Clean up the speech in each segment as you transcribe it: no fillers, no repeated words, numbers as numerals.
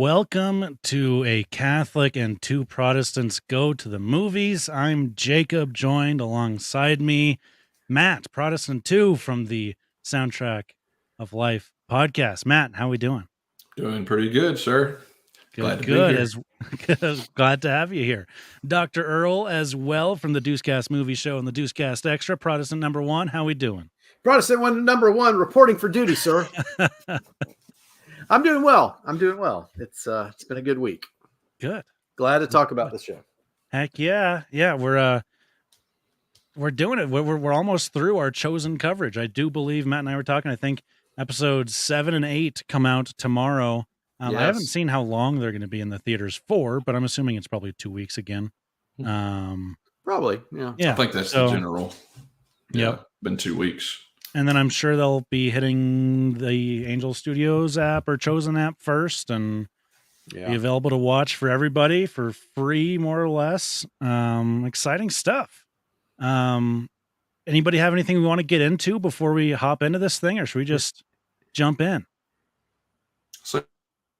Welcome to a Catholic and two Protestants go to the movies. I'm Jacob, joined alongside me, Matt, Protestant 2 from the Soundtrack of Life podcast. Matt, how we doing? Doing pretty good, sir. Glad to be here. Glad to have you here. Dr. Earl as well from the Deucecast Movie Show and the Deucecast Extra, Protestant number 1. How we doing? Protestant number 1, reporting for duty, sir. I'm doing well. It's been a good week. Good. Glad to talk about the show. Heck yeah. Yeah, we're doing it. We're almost through our chosen coverage. I do believe Matt and I were talking. I think episodes 7 and 8 come out tomorrow. Yes. I haven't seen how long they're going to be in the theaters for, but I'm assuming it's probably 2 weeks again. Probably, yeah. I think that's the general. Yep. Been 2 weeks. And then I'm sure they'll be hitting the Angel Studios app or Chosen app first and be available to watch for everybody for free, more or less. Exciting stuff. Anybody have anything we want to get into before we hop into this thing, or should we just jump in? So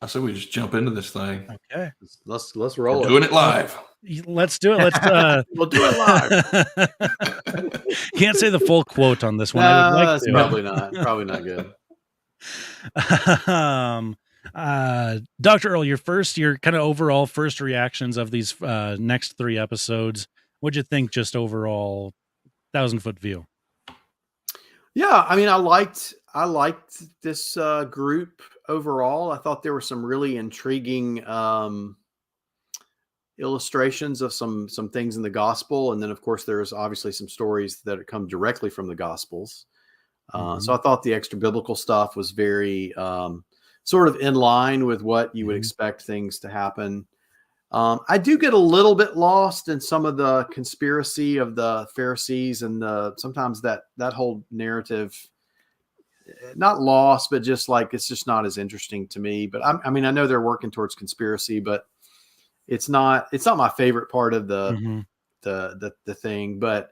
I said we just jump into this thing. Okay. Let's roll it. Doing it live. Let's do it. We'll do it live. Can't say the full quote on this one. No, I would like that's to. probably not good. Dr. Earl, your kind of overall first reactions of these next 3 episodes. What'd you think just overall 1,000-foot view? Yeah, I mean, I liked this group overall. I thought there were some really intriguing illustrations of some things in the gospel, and then of course there's obviously some stories that come directly from the gospels. So I thought the extra biblical stuff was very sort of in line with what you would expect things to happen. I do get a little bit lost in some of the conspiracy of the Pharisees and sometimes that whole narrative. Not lost, but just like it's just not as interesting to me. But I mean, I know they're working towards conspiracy, but it's not my favorite part of the thing. But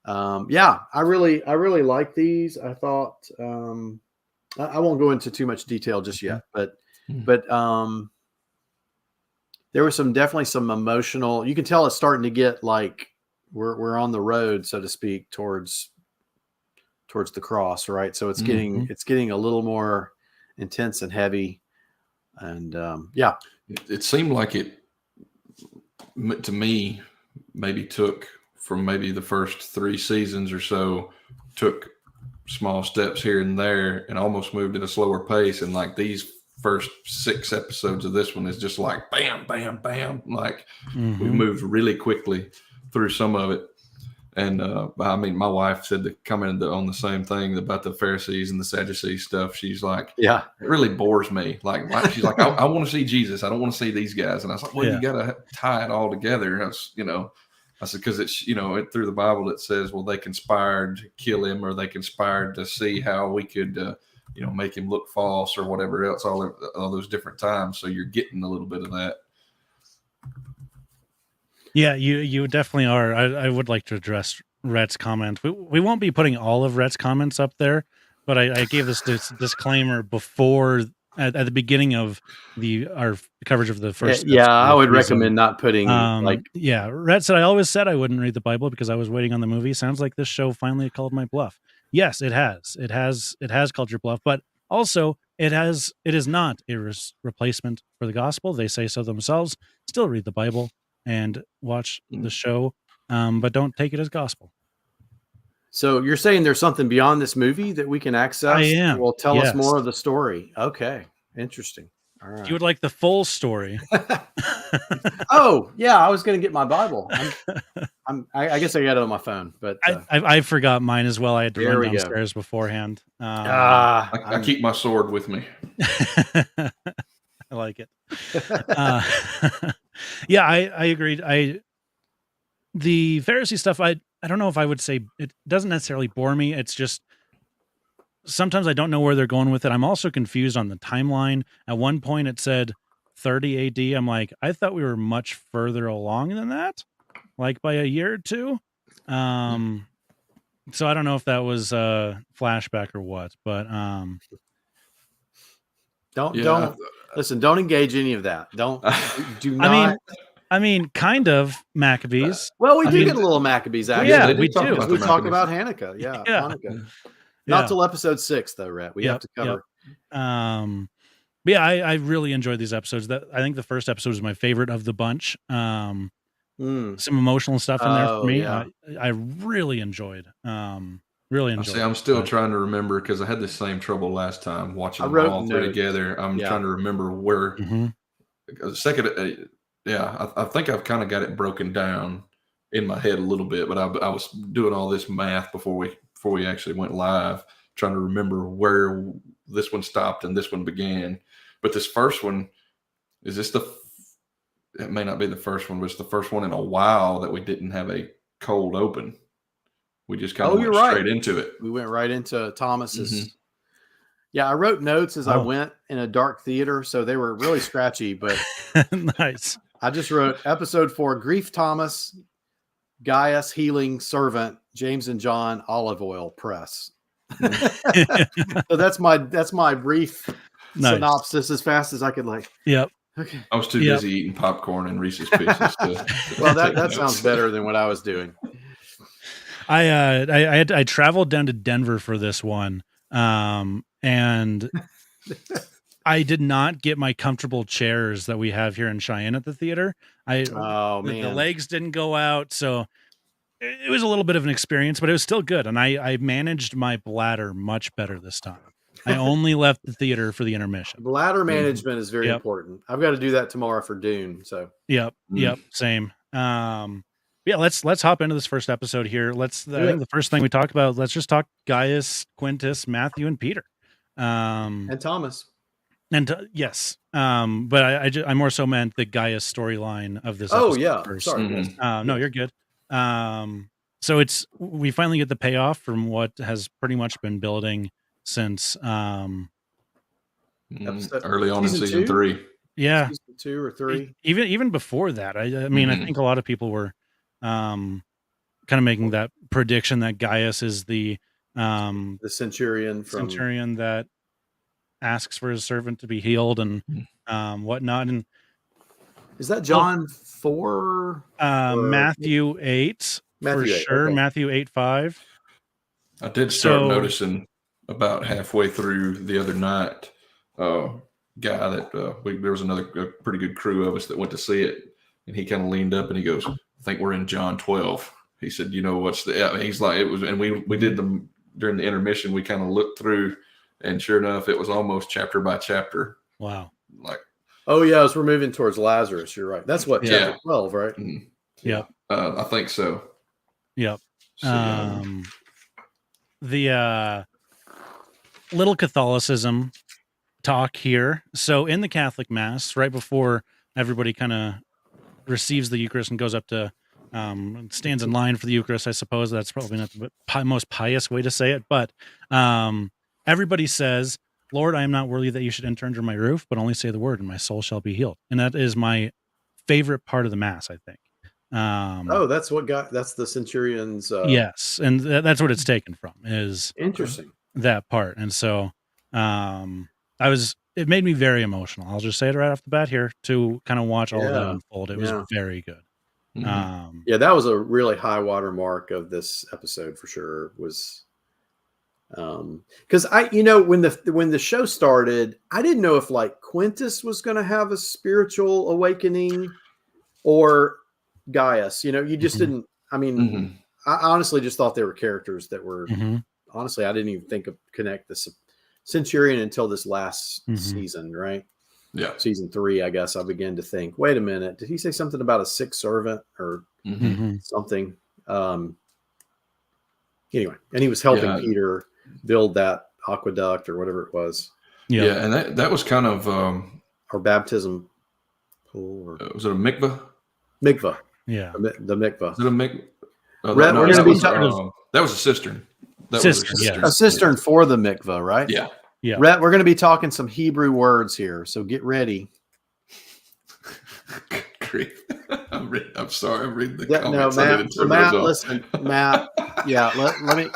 yeah, I really like these. I thought I won't go into too much detail just yet, but there was definitely some emotional. You can tell it's starting to get like we're on the road, so to speak, towards the cross, right? So it's getting a little more intense and heavy, and it seemed like it to me maybe took from maybe the first 3 seasons or so, took small steps here and there and almost moved at a slower pace, and like these first 6 episodes of this one is just like bam bam bam, like we moved really quickly through some of it. And I mean, my wife said to comment on the same thing about the Pharisees and the Sadducees stuff. She's like, "Yeah, it really bores me." Like, she's like, "I want to see Jesus. I don't want to see these guys." And I was like, "Well, you got to tie it all together." And I said, because it's through the Bible it says, well, they conspired to kill him, or they conspired to see how we could, make him look false or whatever else. All those different times. So you're getting a little bit of that. Yeah, you definitely are. I would like to address Rhett's comment. We won't be putting all of Rhett's comments up there, but I gave this disclaimer before at the beginning of our coverage of the first. Yeah, I would recommend not putting Rhett said, I always said I wouldn't read the Bible because I was waiting on the movie. Sounds like this show finally called my bluff. Yes, it has. It has called your bluff, but also it is not a replacement for the gospel. They say so themselves. Still read the Bible and watch the show, but don't take it as gospel. So you're saying there's something beyond this movie that we can access? I am. Well, tell us more of the story. Okay, interesting. All right. You would like the full story? Oh, yeah. I was going to get my Bible. I guess I got it on my phone, but I forgot mine as well. I had to run downstairs beforehand. I keep my sword with me. I like it. Yeah, I agreed. The Pharisee stuff, I don't know if I would say it doesn't necessarily bore me. It's just sometimes I don't know where they're going with it. I'm also confused on the timeline. At one point it said 30 AD. I'm like, I thought we were much further along than that, like by a year or two. So I don't know if that was a flashback or what, but Listen, don't engage any of that. Do not. I mean, kind of Maccabees. Well, we do get a little Maccabees actually. Yeah, they do we talk do. about We the talk Maccabees. about Hanukkah. Yeah, Yeah. Hanukkah. Not till episode 6, though, Rhett. We have to cover. But yeah, I really enjoyed these episodes. I think the first episode was my favorite of the bunch. Some emotional stuff in there for me. Yeah. I really enjoyed. Really enjoyed. I'm still trying to remember because I had the same trouble last time watching them all three together. I'm trying to remember where. Second, I think I've kind of got it broken down in my head a little bit, but I was doing all this math before we actually went live, trying to remember where this one stopped and this one began. But this first one, it may not be the first one, but it's the first one in a while that we didn't have a cold open. We just kind of went straight into it. We went right into Thomas's. Yeah, I wrote notes as I went in a dark theater, so they were really scratchy, but nice. I just wrote episode 4, Grief Thomas, Gaius Healing Servant, James and John Olive Oil Press. So that's my brief synopsis as fast as I could Okay. I was too busy eating popcorn and Reese's Pieces. Well, that sounds better than what I was doing. I traveled down to Denver for this one, and I did not get my comfortable chairs that we have here in Cheyenne at the theater. The legs didn't go out, so it was a little bit of an experience, but it was still good, and I managed my bladder much better this time. I only left the theater for the intermission. Bladder management is very important. I've got to do that tomorrow for Dune. So yep, same. Let's hop into this first episode here. I think the first thing we talk about, let's just talk Gaius, Quintus, Matthew, and Peter, and Thomas. Yes, but I more so meant the Gaius storyline of this. First. Sorry. No, you're good. So we finally get the payoff from what has pretty much been building since early on in season 3. Yeah, season 2 or 3. Even before that, I mean, I think a lot of people were kind of making that prediction that Gaius is the centurion that asks for his servant to be healed and whatnot. And is that John 4? Matthew 8 for sure. Okay. Matthew 8:5. I did start noticing about halfway through the other night, guy that there was another pretty good crew of us that went to see it, and he kind of leaned up and he goes, "I think we're in John 12." He said, "You know what's the?" He's like, "It was," and we did them during the intermission. We kind of looked through, and sure enough, it was almost chapter by chapter. Wow! As we're moving towards Lazarus, you're right. That's what chapter 12, right? Mm-hmm. Yeah, I think so. Yep. The little Catholicism talk here. So in the Catholic Mass, right before everybody kind of receives the Eucharist and goes up to stands in line for the Eucharist, I suppose that's probably not the most pious way to say it, but everybody says, "Lord, I am not worthy that you should enter under my roof, but only say the word and my soul shall be healed." And that is my favorite part of the Mass, I think. That's the centurion's. Yes. And that's what it's taken from, is interesting, that part. And so it made me very emotional. I'll just say it right off the bat here, to kind of watch all of that unfold. It was very good. Mm-hmm. That was a really high water mark of this episode for sure. Was because when the show started, I didn't know if Quintus was going to have a spiritual awakening or Gaius. You just didn't. I mean, I honestly just thought they were characters that were. Honestly, I didn't even connect the centurion until this last season, right? Yeah, season 3. I guess I began to think, wait a minute, did he say something about a sick servant or something? Anyway, and he was helping Peter build that aqueduct or whatever it was. Yeah, and that was kind of or baptism pool. Or, was it a mikvah? Mikvah. Yeah, the mikvah. Is it a mikvah? That was a cistern. A cistern for the mikvah, right? Yeah. Yeah. Rhett, we're going to be talking some Hebrew words here, so get ready. I'm sorry. I'm reading the comments. Matt, listen, Matt. Yeah, let me.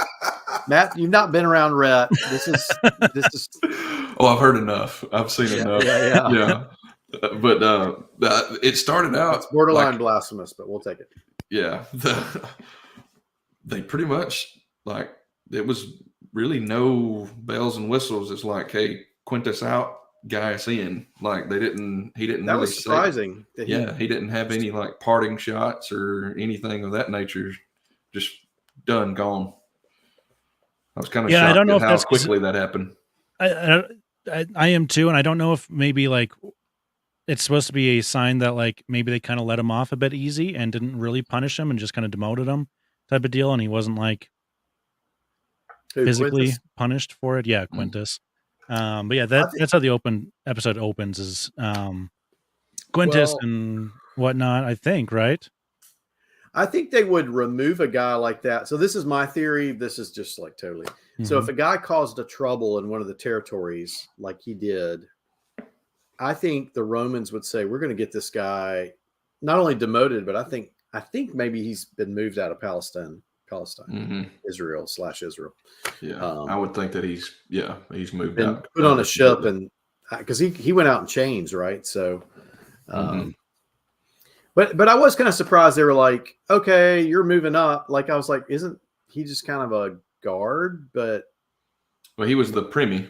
Matt, you've not been around Rhett. This is. Oh, I've heard enough. I've seen enough. Yeah. But it started out. It's borderline blasphemous, but we'll take it. Yeah. They pretty much like it was really no bells and whistles. It's like, hey, Quintus out, Gaius in. Like he didn't. That really was surprising. He didn't have any like parting shots or anything of that nature. Just done, gone. I was kind of shocked I don't know at if how that's quickly that happened. I am too, and I don't know if maybe like it's supposed to be a sign that like maybe they kind of let him off a bit easy and didn't really punish him and just kind of demoted him type of deal, and he wasn't like physically punished for it. Yeah, Quintus. But yeah, that's how the episode opens is Quintus and whatnot. I think, right? I think they would remove a guy like that. So this is my theory. This is just like totally. Mm-hmm. So if a guy caused a trouble in one of the territories like he did, I think the Romans would say, we're going to get this guy not only demoted, but I think maybe he's been moved out of Palestine, mm-hmm. Israel. Yeah. I would think that he's moved out. Put on a ship and because he went out in chains, right? So, mm-hmm. But I was kind of surprised they were like, okay, you're moving up. Like I was like, isn't he just kind of a guard? But he was the primi.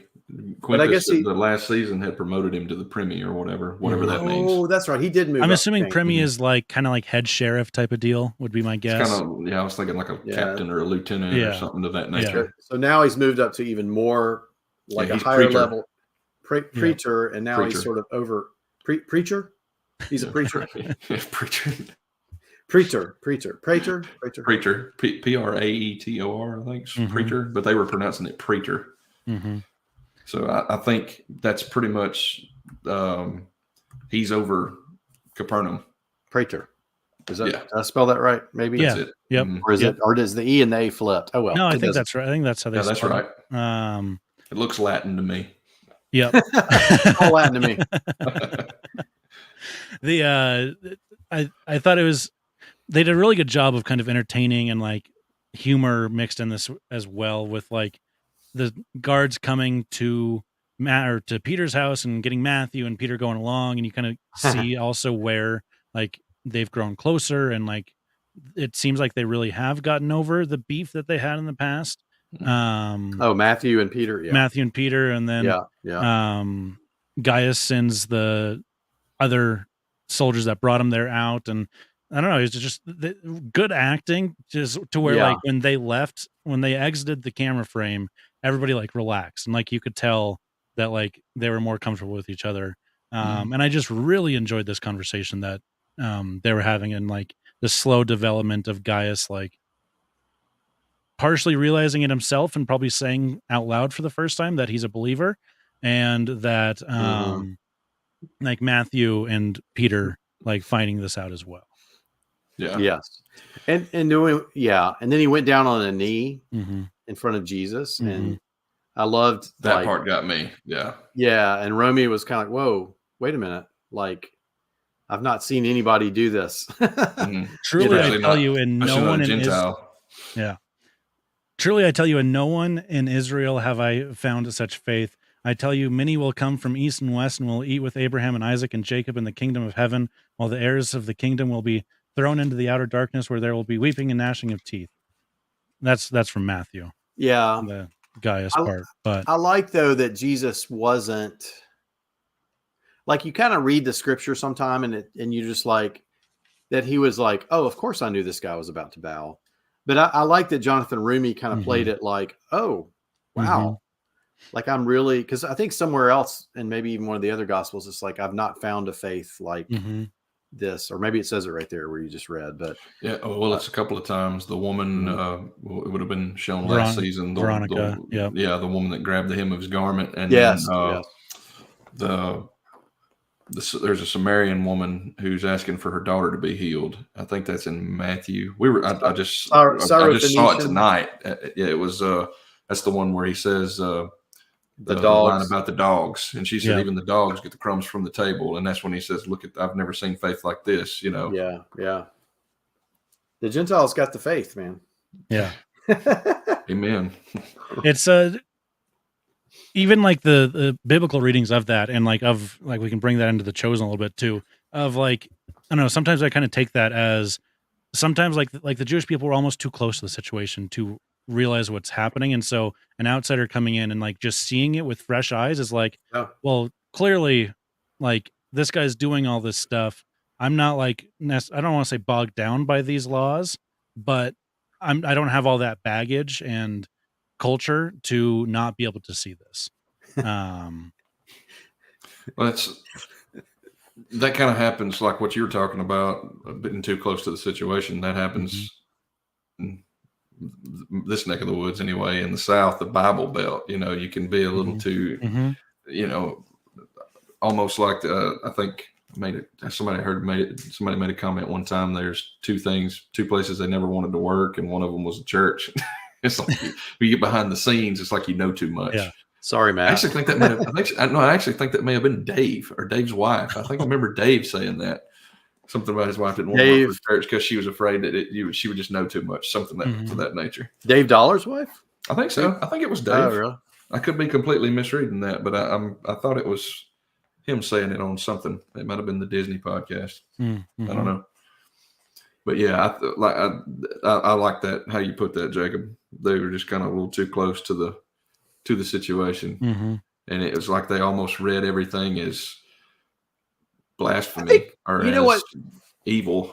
Quintus, I guess the last season had promoted him to the primi or whatever that means. Oh, that's right. He did move. I'm assuming primi is like kind of like head sheriff type of deal. Would be my guess. I was thinking like a captain or a lieutenant or something of that nature. Yeah. So now he's moved up to even more like a higher level preacher, and now he's sort of over preacher. He's a preacher. Preacher. Preacher. Praetor. I think. Mm-hmm. Preacher, but they were pronouncing it preacher. Mm-hmm. So I think that's pretty much he's over Capernaum. Praetor. Did I spell that right? Maybe. Yeah. That's it. Yep. Or is it? Or does the E and the A flipped? Oh well. No, I think that's right. I think that's how they. Yeah, that's right. It looks Latin to me. Yep. All Latin to me. I thought they did a really good job of kind of entertaining and like humor mixed in this as well, with like the guards coming to Peter's house and getting Matthew and Peter going along, and you kind of see also where like they've grown closer, and like it seems like they really have gotten over the beef that they had in the past. Matthew and Peter. Yeah. Matthew and Peter, and then Gaius sends the other soldiers that brought him there out, and I don't know, it's just good acting, just to where like when they exited the camera frame, everybody like relaxed, and like you could tell that like they were more comfortable with each other. And I just really enjoyed this conversation that they were having, and like the slow development of Gaius like partially realizing it himself and probably saying out loud for the first time that he's a believer, and that like Matthew and Peter like finding this out as well. Yeah. Yes. And doing and then he went down on a knee in front of Jesus, and I loved that part. Got me. Yeah. Yeah, and Romy was kind of like, "Whoa, wait a minute! Like, I've not seen anybody do this." Truly, I tell you, and no one in Israel. Yeah. Truly, I tell you, and no one in Israel have I found such faith. I tell you, many will come from east and west and will eat with Abraham and Isaac and Jacob in the kingdom of heaven, while the heirs of the kingdom will be thrown into the outer darkness, where there will be weeping and gnashing of teeth. That's from Matthew. Yeah. The Gaius part. But I like, though, that Jesus wasn't like, you kind of read the scripture sometime and you just like that he was like, oh, of course I knew this guy was about to bow. But I like that Jonathan Rumi kind of played it like, oh, wow. Like I'm really, because I think somewhere else, and maybe even one of the other gospels, it's like, I've not found a faith like this, or maybe it says it right there where you just read. But it's a couple of times. The woman, it would have been shown last season. Veronica, the woman that grabbed the hem of his garment, and there's a Samaritan woman who's asking for her daughter to be healed. I think that's in Matthew. I just saw it tonight. It was that's the one where he says the line about the dogs, and she said even the dogs get the crumbs from the table, and that's when he says, "Look I've never seen faith like this." You know. Yeah. The Gentiles got the faith, man. Yeah. Amen. It's even like the biblical readings of that, and like we can bring that into the Chosen a little bit too. Of like, I don't know. Sometimes I kind of take that as sometimes like the Jewish people were almost too close to the situation to realize what's happening, and so an outsider coming in and like just seeing it with fresh eyes is like, Yeah. well, clearly, like this guy's doing all this stuff. I'm not like I don't want to say bogged down by these laws, but I don't have all that baggage and culture to not be able to see this. Well, that kind of happens like what you were talking about, getting too close to the situation. That happens in this neck of the woods anyway. In the South, the Bible Belt, you can be a little too, almost like I think somebody made a comment one time. There's two places they never wanted to work, and one of them was a church. It's like you get behind the scenes, it's like too much. Yeah. Sorry, Matt. I actually think that may have been Dave or Dave's wife. I think I remember Dave saying that. Something about his wife didn't want to work for church because she was afraid that she would just know too much. Something to that nature. Dave Dollar's wife? I think so. I think it was Dave. Oh, really? I could be completely misreading that, but I thought it was him saying it on something. It might have been the Disney podcast. I don't know. But yeah, I like that how you put that, Jacob. They were just kind of a little too close to the situation, and it was like they almost read everything as blasphemy or as evil.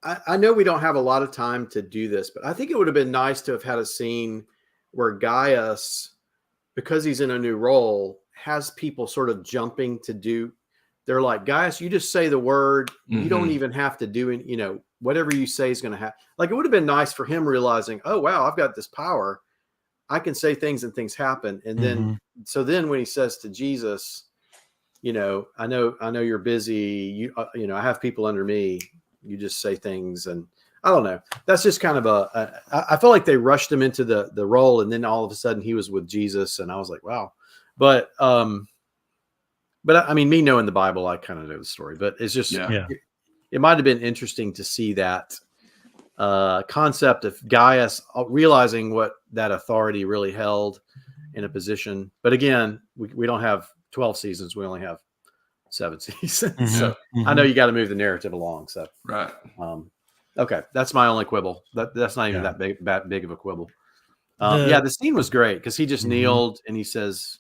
I know we don't have a lot of time to do this, but I think it would have been nice to have had a scene where Gaius, because he's in a new role, has people sort of jumping to do. They're like, Gaius, you just say the word. You don't even have to do it. Whatever you say is going to happen. Like, it would have been nice for him realizing, oh, wow, I've got this power. I can say things and things happen. And then, so then when he says to Jesus, I know you're busy. I have people under me. You just say things. And I don't know. That's just kind of I felt like they rushed him into the role. And then all of a sudden he was with Jesus. And I was like, wow. But I mean, me knowing the Bible, I kind of know the story, but it's just, it might've been interesting to see that concept of Gaius realizing what that authority really held in a position. But again, we don't have 12 seasons. We only have 7 seasons. So I know you got to move the narrative along. So, right. Okay. That's my only quibble. That's not even that big of a quibble. The scene was great because he just kneeled and he says,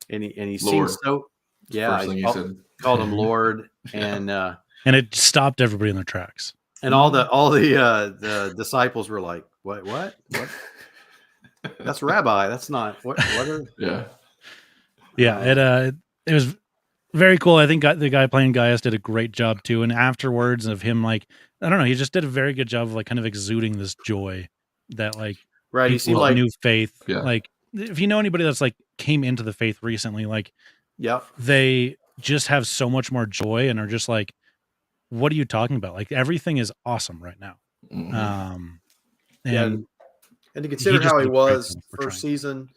and he seems so, he called him Lord, and it stopped everybody in their tracks. And all the disciples were like, what? That's Rabbi. That's not what are it was very cool. I think the guy playing Gaius did a great job too. And afterwards of him, like, I don't know, he just did a very good job of like kind of exuding this joy that like he seemed like new faith. Yeah. Like if you know anybody that's like came into the faith recently, like they just have so much more joy and are just like, what are you talking about? Like everything is awesome right now. And to consider how he was first season,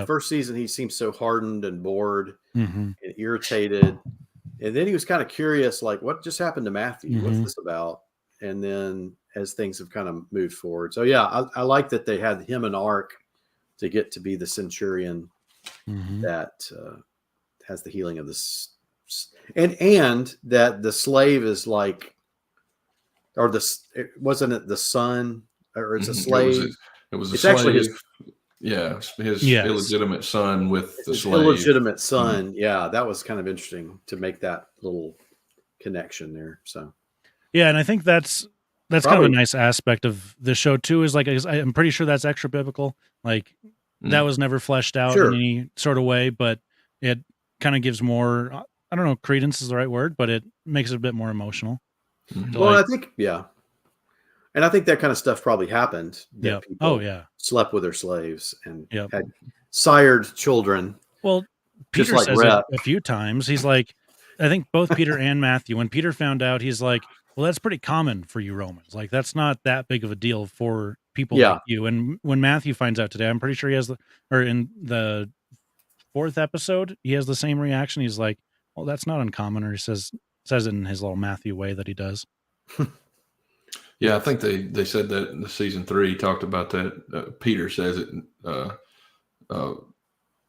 first season, he seemed so hardened and bored and irritated. And then he was kind of curious, like, what just happened to Matthew? What's this about? And then as things have kind of moved forward. So yeah, I like that they had him an arc to get to be the centurion that has the healing of this. And that the slave is like, or wasn't it the son, or it's a slave? It was a slave. Actually his illegitimate son with the slave. Illegitimate son. Yeah, that was kind of interesting to make that little connection there. So, yeah, and I think that's kind of a nice aspect of the show too. Is like I'm pretty sure that's extra biblical. Like that was never fleshed out in any sort of way, but it kind of gives more. I don't know, credence is the right word, but it makes it a bit more emotional. Well, I think, and I think that kind of stuff probably happened. Yeah. Slept with their slaves and had sired children. Well, Peter says it a few times. He's like, I think both Peter and Matthew, when Peter found out, he's like, well, that's pretty common for you Romans. Like, that's not that big of a deal for people like you. And when Matthew finds out today, I'm pretty sure in the 4th episode, he has the same reaction. He's like, well, that's not uncommon, or he says it in his little Matthew way that he does. Yeah, I think they said that in the season 3 talked about that. Peter says it.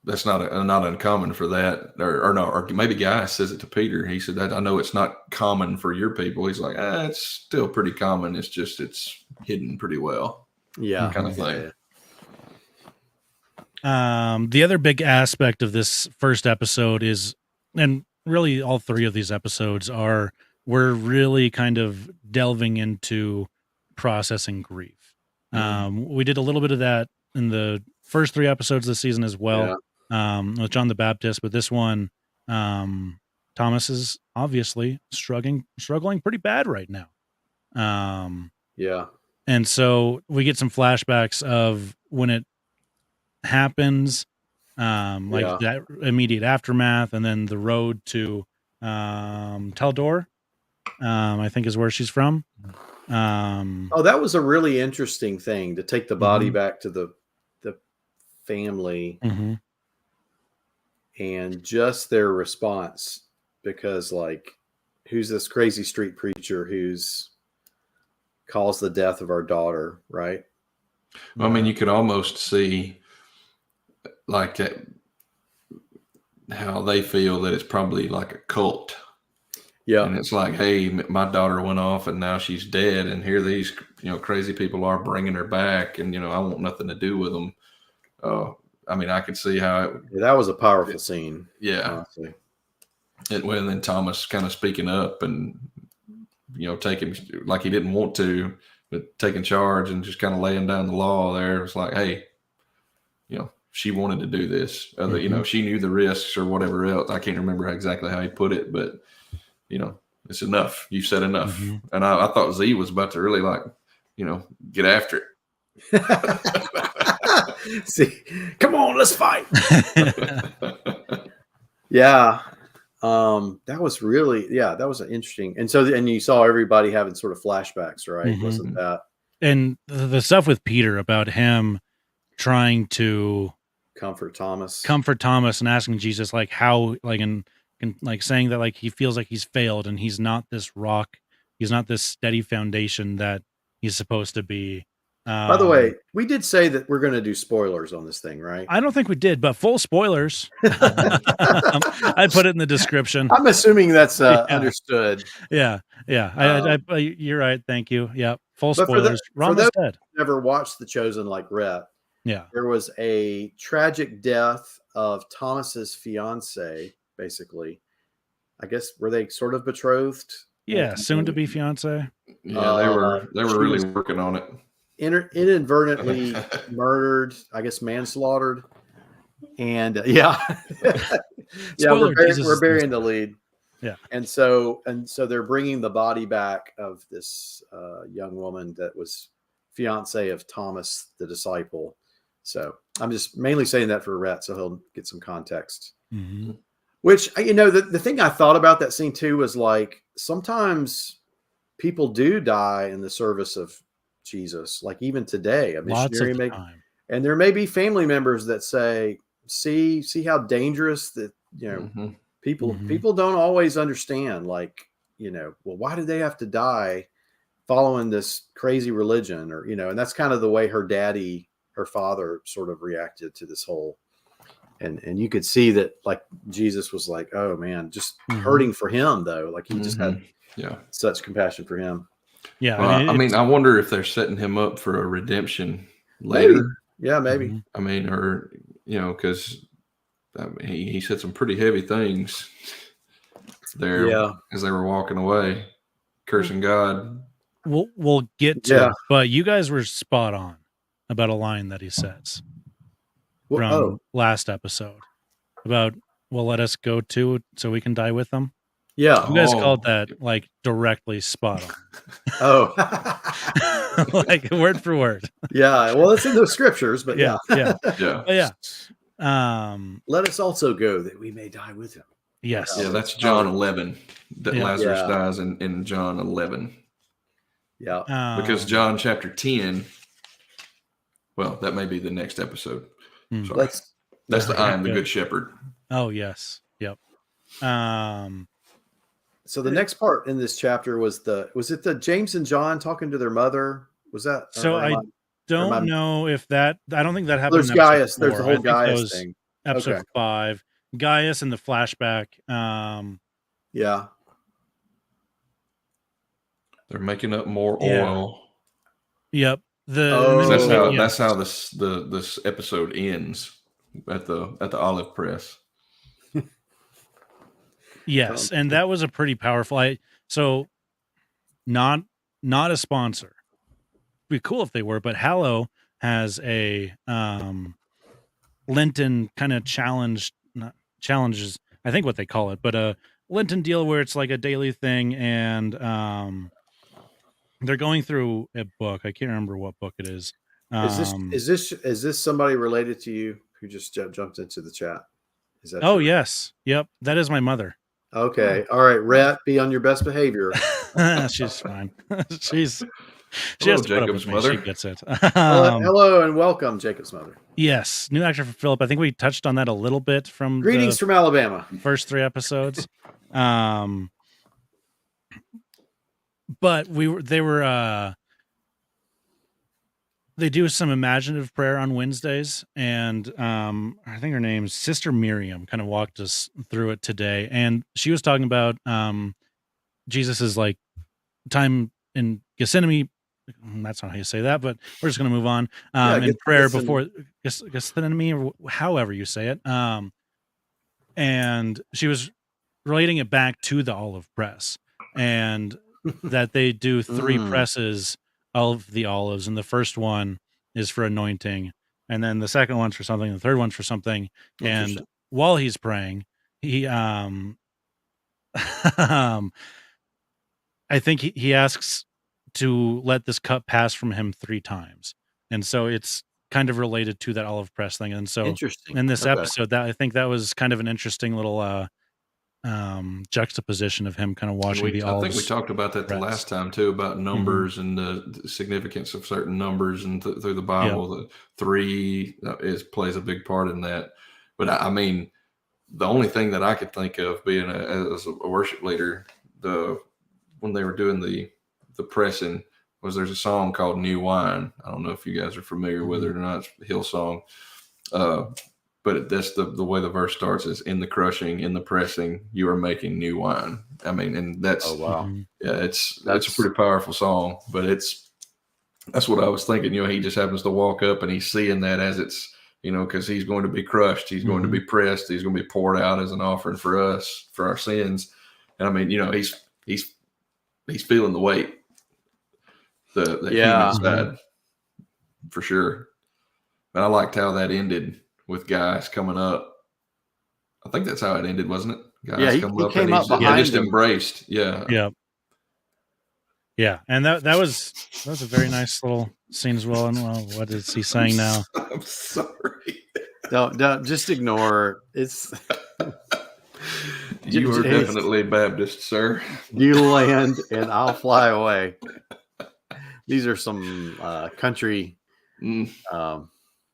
That's not uncommon for that, or maybe Guy says it to Peter. He said that I know it's not common for your people. He's like, it's still pretty common. It's just it's hidden pretty well. Yeah, kind of thing. The other big aspect of this first episode is, and really all 3 of these episodes are, we're really kind of delving into processing grief. We did a little bit of that in the first 3 episodes of the season as well. With John the Baptist, but this one, Thomas is obviously struggling pretty bad right now. And so we get some flashbacks of when it happens, that immediate aftermath, and then the road to Taldor, I think is where she's from. That was a really interesting thing, to take the body back to the family. And just their response, because like, who's this crazy street preacher who's caused the death of our daughter, right? I mean, you could almost see like how they feel that it's probably like a cult. Yeah. And it's like, hey, my daughter went off and now she's dead, and here these crazy people are bringing her back, and I want nothing to do with them. I mean, I could see how that was a powerful scene. Yeah. Honestly. And then Thomas kind of speaking up and, taking, like he didn't want to, but taking charge and just kind of laying down the law there. It's like, hey, she wanted to do this. She knew the risks or whatever else. I can't remember exactly how he put it, but, it's enough. You've said enough. And I thought Z was about to really get after it. See, come on, let's fight. Yeah. That was really, that was an interesting. And you saw everybody having sort of flashbacks, right? Wasn't that? And the stuff with Peter about him trying to comfort Thomas and asking Jesus, like, how, like, and like saying that, like, he feels like he's failed and he's not this rock. He's not this steady foundation that he's supposed to be. By the way, we did say that we're going to do spoilers on this thing, right? I don't think we did, but full spoilers. I put it in the description. I'm assuming that's understood. Yeah. You're right. Thank you. Yeah. Full spoilers. Ron was dead. Never watched The Chosen like Rhett. Yeah. There was a tragic death of Thomas's fiance, basically. I guess, were they sort of betrothed? Yeah. Soon to be fiance. Yeah. They were really working on it. Inadvertently murdered, I guess manslaughtered, and we're burying the lead. Yeah, and so they're bringing the body back of this young woman that was fiance of Thomas the disciple. So I'm just mainly saying that for Rhett, so he'll get some context. Which, the thing I thought about that scene too was, like, sometimes people do die in the service of Jesus, like even today, a missionary and there may be family members that say, see how dangerous that, people don't always understand, like, well, why did they have to die following this crazy religion, or, and that's kind of the way her father sort of reacted to this whole, and you could see that, like, Jesus was like, oh man, just hurting for him though. Like he just had such compassion for him. Yeah, I wonder if they're setting him up for a redemption later. Maybe. Yeah, maybe. I mean, or because he said some pretty heavy things there as they were walking away, cursing God. We'll get to it, but you guys were spot on about a line that he says from last episode about, "Well, let us go too, so we can die with them." Yeah, you guys called that, like, directly spot on. Like word for word. Yeah, well, it's in the scriptures, but yeah. Let us also go that we may die with him. Yes. Yeah, that's John 11. That Lazarus dies in John 11. Yeah. Because John chapter 10. Well, that may be the next episode. Sorry. That's the I am the good shepherd. Oh yes. Yep. So the next part in this chapter was it the James and John talking to their mother? Was that? So I don't know if that. I don't think that happened. There's Gaius. There's the whole Gaius thing. Episode 5, Gaius and the flashback. Yeah. They're making up more oil. Yep. That's how this episode ends at the olive press. Yes, and that was a pretty powerful. So not a sponsor. It'd be cool if they were, but Hallow has a Lenten kind of challenges, I think what they call it, but a Lenten deal where it's like a daily thing, and they're going through a book. I can't remember what book it is. Is this somebody related to you who just jumped into the chat? Is that? Oh, yes. Yep. That is my mother. Okay. All right. Rhett, be on your best behavior. She's fine. She has to Jacob's mother. She gets it. Hello and welcome, Jacob's mother. Yes. New actor for Philip. I think we touched on that a little bit from Greetings from Alabama. First 3 episodes. But they do some imaginative prayer on Wednesdays, and I think her name's Sister Miriam kind of walked us through it today, and she was talking about Jesus's like time in Gethsemane. That's not how you say that, but we're just going to move on. In prayer before Gethsemane, or however you say it. And she was relating it back to the olive press, and that they do 3 presses of the olives, and the first one is for anointing, and then the second one's for something, and the third one's for something. And while he's praying, he I think he asks to let this cup pass from him 3 times, and so it's kind of related to that olive press thing. And so in this episode, that I think that was kind of an interesting little juxtaposition of him kind of watching the olives. I think we talked about that the last time too, about numbers and the significance of certain numbers, and through the Bible, the 3 plays a big part in that. But I mean, the only thing that I could think of being as a worship leader, when they were doing the pressing, there's a song called New Wine. I don't know if you guys are familiar with it or not. It's a Hillsong. But that's the way the verse starts is, in the crushing, in the pressing, you are making new wine. I mean, and that's, that's a pretty powerful song, but that's what I was thinking. He just happens to walk up and he's seeing that as it's, because he's going to be crushed. He's going to be pressed. He's going to be poured out as an offering for us, for our sins. And I mean, he's feeling the weight, the human side, for sure. And I liked how that ended with Gaius coming up. I think that's how it ended, wasn't it? Gaius coming up came up behind just him. Embraced. Yeah. And that was a very nice little scene as well. And what is he saying now? I'm sorry. Don't just ignore. It's you are definitely Baptist, sir. You land and I'll fly away. These are some country.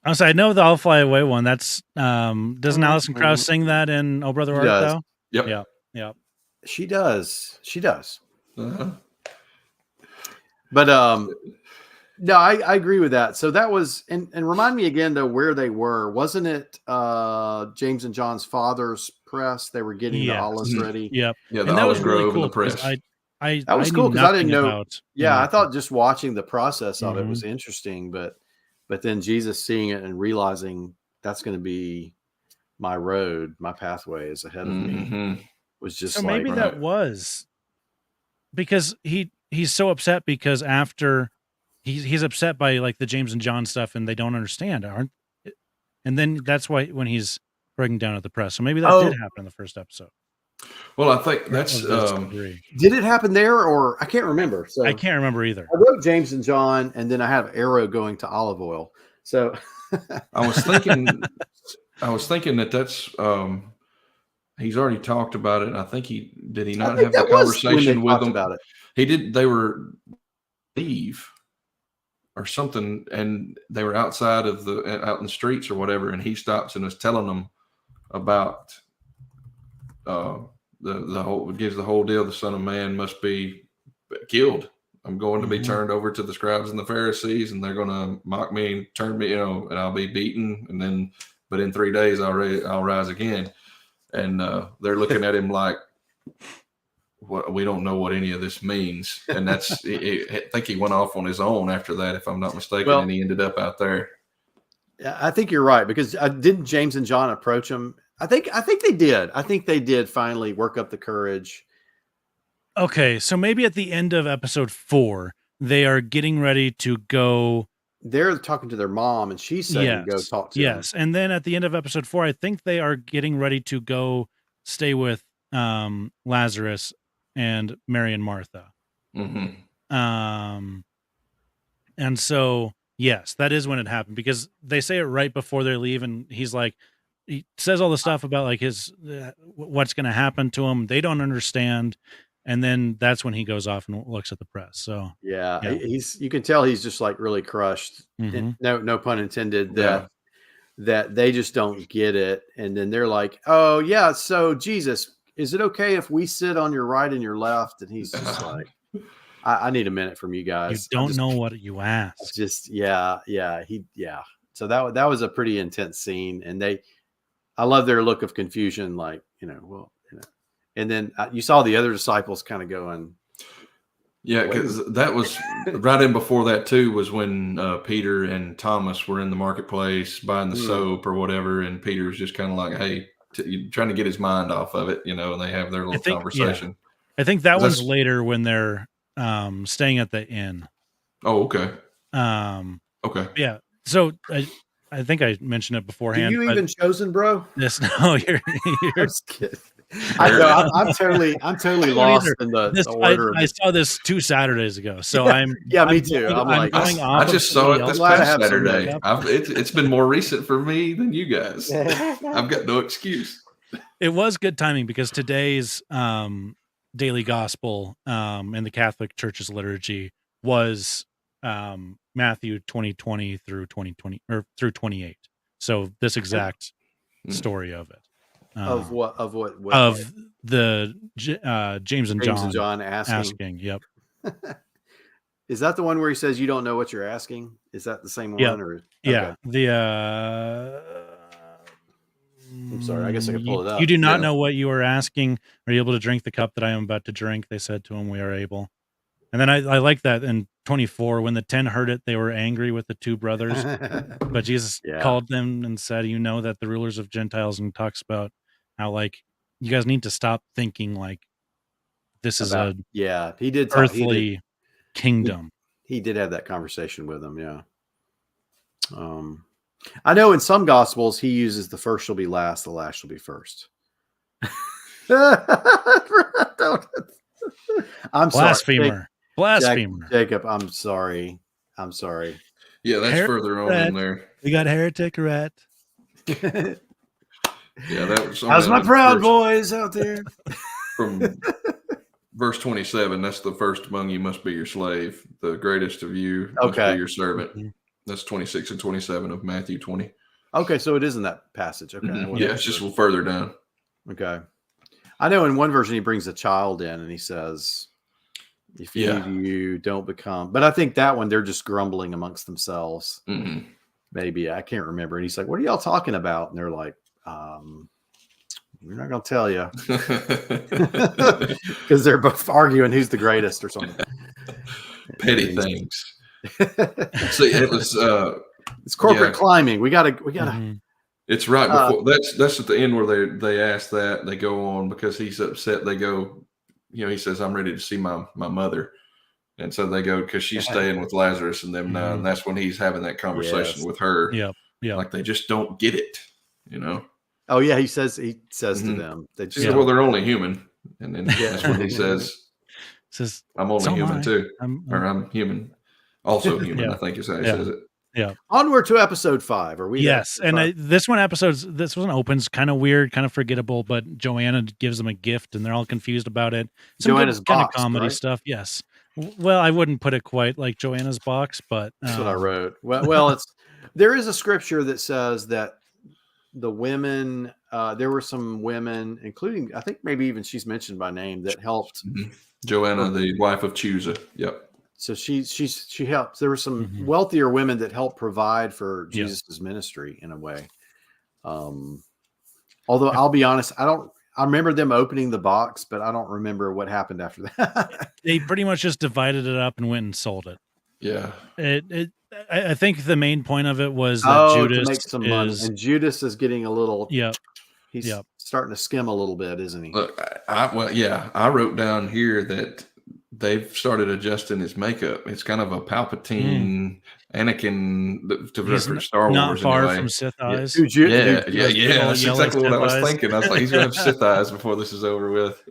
Honestly, I know the "I'll Fly Away" one. That's doesn't Alison Krauss sing that in "Oh Brother Art Thou"? Yep. She does. Uh-huh. But no, I agree with that. So that was, and remind me again though where they were. Wasn't it James and John's father's press? They were getting the olives ready. Yep. Yeah, and that was really cool. The press. That was cool because I didn't know. I thought thought just watching the process of it was interesting, but then Jesus seeing it and realizing that's going to be my road, my pathway is ahead of me, was just so maybe that was because he's so upset because after he's upset by like the James and John stuff and they don't understand, and then that's why when he's breaking down at the press. So maybe that did happen in the first episode. Well, I think that's did it happen there, or I can't remember. So I can't remember either. I wrote James and John, and then I have arrow going to olive oil. So I was thinking that that's he's already talked about it. I think he not have the conversation with them about it. He did. They were leave or something, and they were outside of out in the streets or whatever, and he stops and was telling them about the whole gives the whole deal. The Son of Man must be killed. I'm going to be turned over to the scribes and the Pharisees, and they're going to mock me and turn me, and I'll be beaten. And then, but in 3 days, I'll rise again. And they're looking at him like, "What? We don't know what any of this means." And that's, I think he went off on his own after that, if I'm not mistaken, and he ended up out there. I think you're right, because didn't James and John approach him? I think they did. I think they did finally work up the courage. Okay, so maybe at the end of episode 4, they are getting ready to go. They're talking to their mom, and she's saying, "Go talk to him." And then at the end of episode 4, I think they are getting ready to go stay with Lazarus and Mary and Martha. And so, yes, that is when it happened, because they say it right before they leave, and he's like, he says all the stuff about like his what's going to happen to him. They don't understand. And then that's when he goes off and looks at the press. So yeah. You can tell he's just like really crushed. No pun intended. That they just don't get it. And then they're like, "Oh yeah, so Jesus, is it okay if we sit on your right and your left?" And he's just like, I need a minute from you guys. You don't know what you asked. Yeah. So that was a pretty intense scene, and I love their look of confusion, like, and then you saw the other disciples kind of going. Yeah, because that was right in before that too, was when Peter and Thomas were in the marketplace buying the soap or whatever, and Peter was just kind of like, "Hey," trying to get his mind off of it, and they have their little conversation. Yeah. I think that one's later when they're staying at the inn. Oh, okay. Okay. Yeah. So I think I mentioned it beforehand. You even chosen, bro? You're just kidding. I know I'm totally lost in the order. I saw this 2 Saturdays ago, so I'm me too. I just saw it this past Saturday. It's been more recent for me than you guys. I've got no excuse. It was good timing, because today's daily gospel in the Catholic Church's liturgy was Matthew 20:20 through 2020 or through 28. So this exact story of it. Of what? Of the James and John asking. Yep. Is that the one where he says, "You don't know what you're asking"? Is that the same one? Or yeah, the I'm sorry, I guess I can pull it up. You do not know what you are asking. Are you able to drink the cup that I am about to drink? They said to him, "We are able." And then I like that in 24, when the 10 heard it, they were angry with the 2 brothers. But Jesus called them and said, "You know that the rulers of Gentiles," and talks about how, like, you guys need to stop thinking like this is he did earthly kingdom. He did have that conversation with them. Yeah. I know in some gospels he uses the first shall be last, the last shall be first. I'm blasphemer. Blasphemer. Jacob, I'm sorry. Yeah, that's further on in there. We got heretic rat. Yeah, that was. How's my Proud Boys out there? From verse 27, that's the first among you must be your slave. The greatest of you must be your servant. That's 26 and 27 of Matthew 20. Okay, so it is in that passage. Okay. Yeah, it's just a little further down. Okay. I know in one version he brings a child in and he says, "If you don't become," but I think that one they're just grumbling amongst themselves. Maybe, I can't remember. And he's like, "What are y'all talking about?" And they're like, "We're not going to tell you," because they're both arguing who's the greatest or something. Petty things. See, it was it's corporate climbing. We gotta. It's right before that's at the end where they ask that. They go on because he's upset. They go, he says, "I'm ready to see my mother," and so they go because she's staying with Lazarus and them now, and that's when he's having that conversation with her. Yeah, like they just don't get it, Oh yeah, he says to them, they just well, they're only human, and then that's when he says, "I'm only human too," or "I'm human, also human." I think is how he says it. Yeah. Onward to episode 5. Are we? Yes, and this one opens kind of weird, kind of forgettable, but Joanna gives them a gift, and they're all confused about it. Joanna's kind box, of comedy stuff. Yes. Well, I wouldn't put it quite like Joanna's box, but that's what I wrote. Well, there is a scripture that says that the women there were some women, including I think maybe even she's mentioned by name, that helped. Joanna, the wife of Chusa. Yep. So she helped. There were some wealthier women that helped provide for Jesus's ministry in a way. Although I'll be honest, I remember them opening the box, but I don't remember what happened after that. They pretty much just divided it up and went and sold it. Yeah. I think the main point of it was that Judas to make some money, and Judas is getting a little. Yeah. He's starting to skim a little bit, isn't he? Look, I wrote down here that they've started adjusting his makeup. It's kind of a Palpatine, Anakin for Star Wars. Not far from Sith eyes. Yeah. That's exactly what I was thinking. I was like, he's going to have Sith eyes before this is over with.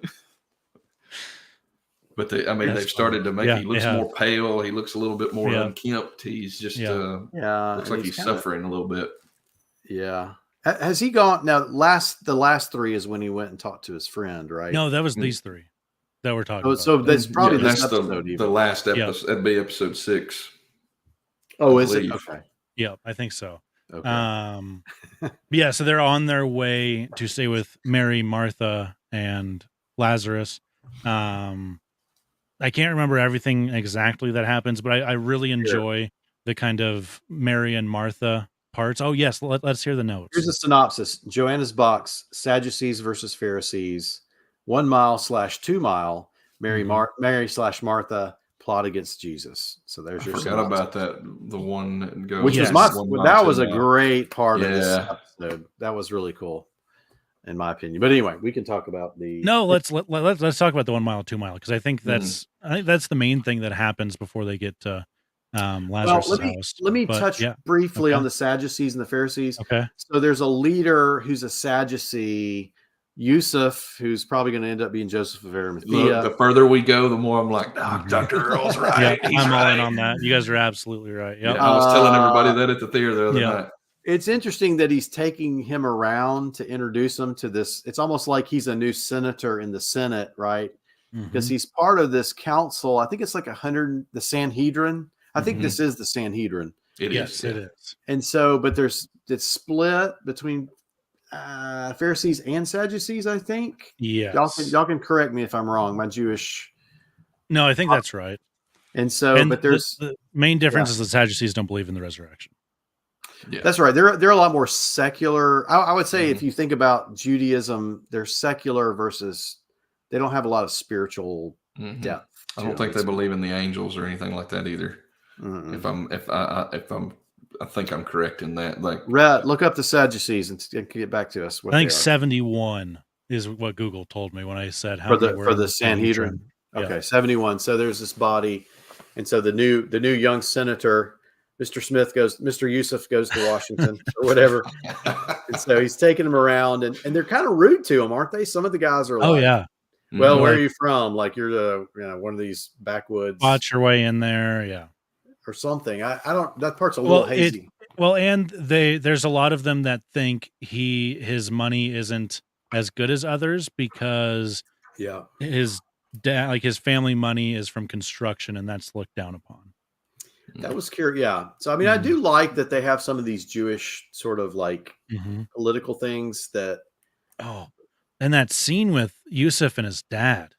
But they've started to make. He looks more pale. He looks a little bit more unkempt. He's just looks like he's suffering a little bit. Yeah. Has he gone now? The last 3 is when he went and talked to his friend, right? No, that was these 3 that we're talking about. So that's probably that's the last episode. That'd be episode 6. Oh, is it? Okay. Yeah, I think so. Okay. So they're on their way to stay with Mary, Martha, and Lazarus. I can't remember everything exactly that happens, but I really enjoy the kind of Mary and Martha parts. Oh, yes. Let's hear the notes. Here's a synopsis. Joanna's box, Sadducees versus Pharisees, 1 mile/2 mile, Mary/Martha plot against Jesus. So there's your synopsis. About that. The one that goes. Which was that was a great part of this episode. That was really cool, in my opinion. But anyway, we can talk about the. No, let's talk about the 1 mile, 2 mile, because I think that's the main thing that happens before they get to Lazarus' house. Let me touch briefly on the Sadducees and the Pharisees. Okay. So there's a leader who's a Sadducee, Yusuf, who's probably going to end up being Joseph of Arimathea. Look, the further we go, the more I'm like, Dr. Earl's right. I'm all in on that. You guys are absolutely right. Yep. I was telling everybody that at the theater the other night. It's interesting that he's taking him around to introduce him to this. It's almost like he's a new senator in the Senate, right? Because he's part of this council. I think it's like the Sanhedrin. I think this is the Sanhedrin. It is. And so, but it's split between Pharisees and Sadducees, I think. Yeah. Y'all can correct me if I'm wrong. My Jewish. No, I think that's right. And so, but there's the main difference is the Sadducees don't believe in the resurrection. Yeah. That's right. They're a lot more secular. I would say if you think about Judaism, they're secular versus they don't have a lot of spiritual depth. I don't think they believe in the angels or anything like that either. I think I'm correct in that. Like, look up the Sadducees and get back to us. I think 71 is what Google told me when I said how for the Sanhedrin. Okay, 71. So there's this body, and so the new young senator, Mr. Yusuf goes to Washington or whatever, and so he's taking him around, and they're kind of rude to him, aren't they? Some of the guys are like, well, where are you from? Like you're one of these backwoods. Watch your way in there, or something. I don't. That part's a little hazy. And there's a lot of them that think his money isn't as good as others because his dad, like his family money, is from construction, and that's looked down upon. That was curious. Yeah. So I mean, I do like that they have some of these Jewish sort of like political things that. Oh, and that scene with Yusuf and his dad.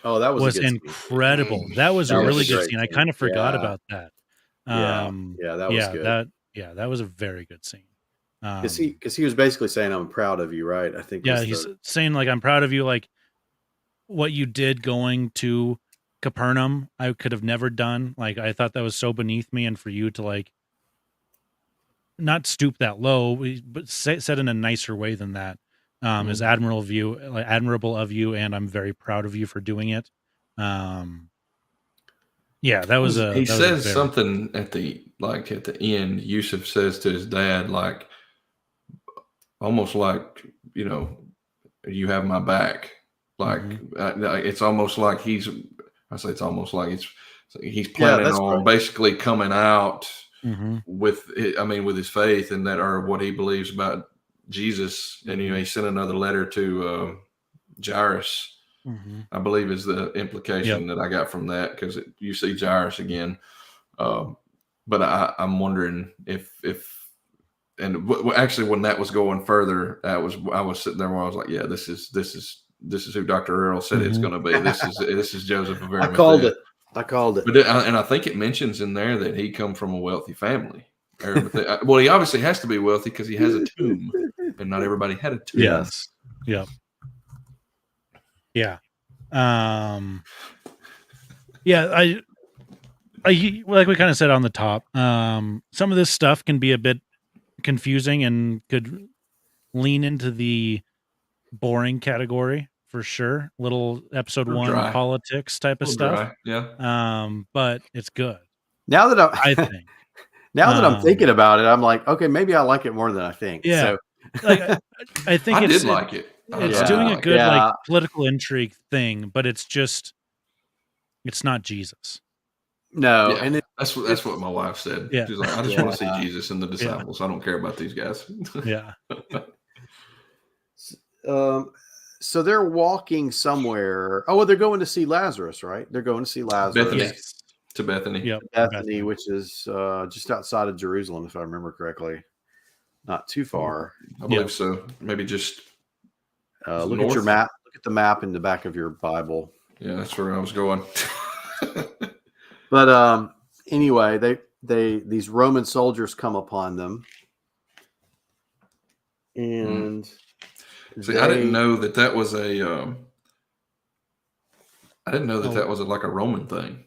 Oh, that was incredible. Scene. That was a really good scene. I kind of forgot about that. That was good. That was a very good scene. Because he was basically saying, "I'm proud of you," right? I think. Yeah, he's saying like, "I'm proud of you." Like what you did going to Capernaum, I could have never done. Like I thought that was so beneath me, and for you to like not stoop that low, but said in a nicer way than that. Is admirable of you, and I'm very proud of you for doing it. That was he says something at the end. Yusuf says to his dad, like almost like, you have my back. Like it's almost like he's planning on basically coming out with his faith and that, or what he believes about Jesus. And he sent another letter to Jairus, I believe is the implication that I got from that, because you see Jairus again. But I'm wondering if and actually, when that was going further, I was sitting there where I was like, yeah, this is who Dr. Earl said it's going to be. This is Joseph of I called it. But and I think it mentions in there that he come from a wealthy family. Well, he obviously has to be wealthy because he has a tomb, and not everybody had a tomb. Yes. Yep. Yeah. Yeah. I like we kind of said on the top. Some of this stuff can be a bit confusing and could lean into the boring category for sure. Little episode one dry. politics type of stuff. Dry. Yeah. But it's good. Now that I think. Now that I'm thinking about it, I'm like, okay, maybe I like it more than I think. Yeah. So. Like, I think I did like it. It's doing a good like political intrigue thing, but it's not Jesus. No, yeah, and that's what my wife said. Yeah. She's like, I just want to see Jesus and the disciples. I don't care about these guys. Yeah. So they're walking somewhere. Oh, well, they're going to see Lazarus, right? They're going to see Lazarus. Bethany. Yes. To Bethany. Yep. Bethany, which is just outside of Jerusalem, if I remember correctly. Not too far. I believe so. Maybe just look at your map. Look at the map in the back of your Bible. Yeah, that's where I was going. But anyway, these Roman soldiers come upon them, and see, I didn't know that was a. I didn't know that was like a Roman thing.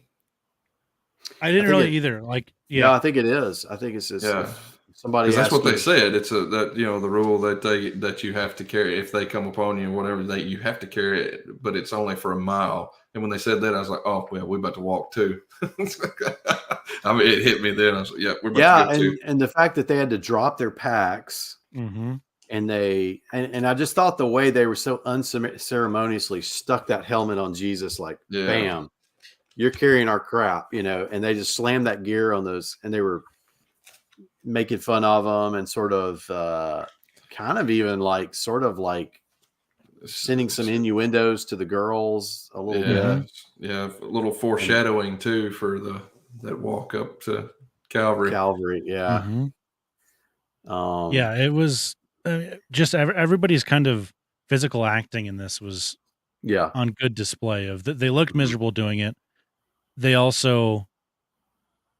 I didn't really either. Like, yeah, I think it is. I think it's just somebody. That's what they said. It's the rule that you have to carry if they come upon you, whatever you have to carry it, but it's only for a mile. And when they said that, I was like, oh well, we're about to walk too. I mean, it hit me then. I was like, yeah, we're about to go too. And the fact that they had to drop their packs, and I just thought the way they were so unceremoniously stuck that helmet on Jesus, like bam. You're carrying our crap, and they just slammed that gear on those, and they were making fun of them and sort of kind of even like sort of like sending some innuendos to the girls a little bit. Yeah, a little foreshadowing too for that walk up to Calvary. Yeah. Yeah, it was just everybody's kind of physical acting in this was on good display. They looked miserable doing it. They also,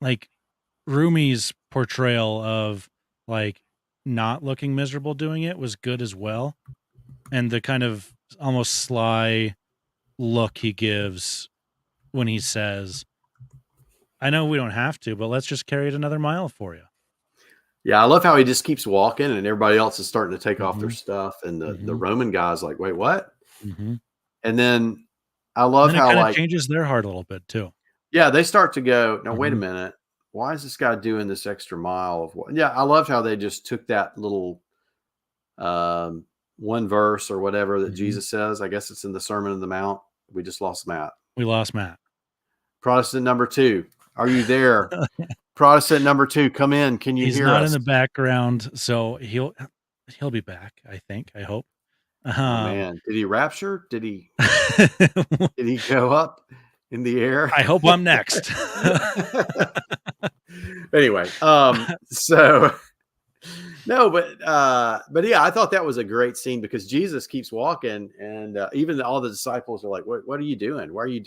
like, Rumi's portrayal of like not looking miserable doing it was good as well, and the kind of almost sly look he gives when he says, I know we don't have to, but let's just carry it another mile for you. Yeah, I love how he just keeps walking and everybody else is starting to take off their stuff, and the Roman guy's like, wait, what? And then I love how it changes their heart a little bit too. Yeah, they start to go, now wait a minute. Why is this guy doing this extra mile of what? Yeah, I loved how they just took that little one verse or whatever that Jesus says. I guess it's in the Sermon on the Mount. We just lost Matt. We lost Matt. Protestant number 2. Are you there? Protestant number 2, come in. Can you hear us? He's not in the background, so he'll be back, I think. I hope. Oh, man. Did he rapture? Did he go up in the air? I hope I'm next. Anyway, so no, but yeah, I thought that was a great scene because Jesus keeps walking, and even all the disciples are like, what are you doing? Why are you,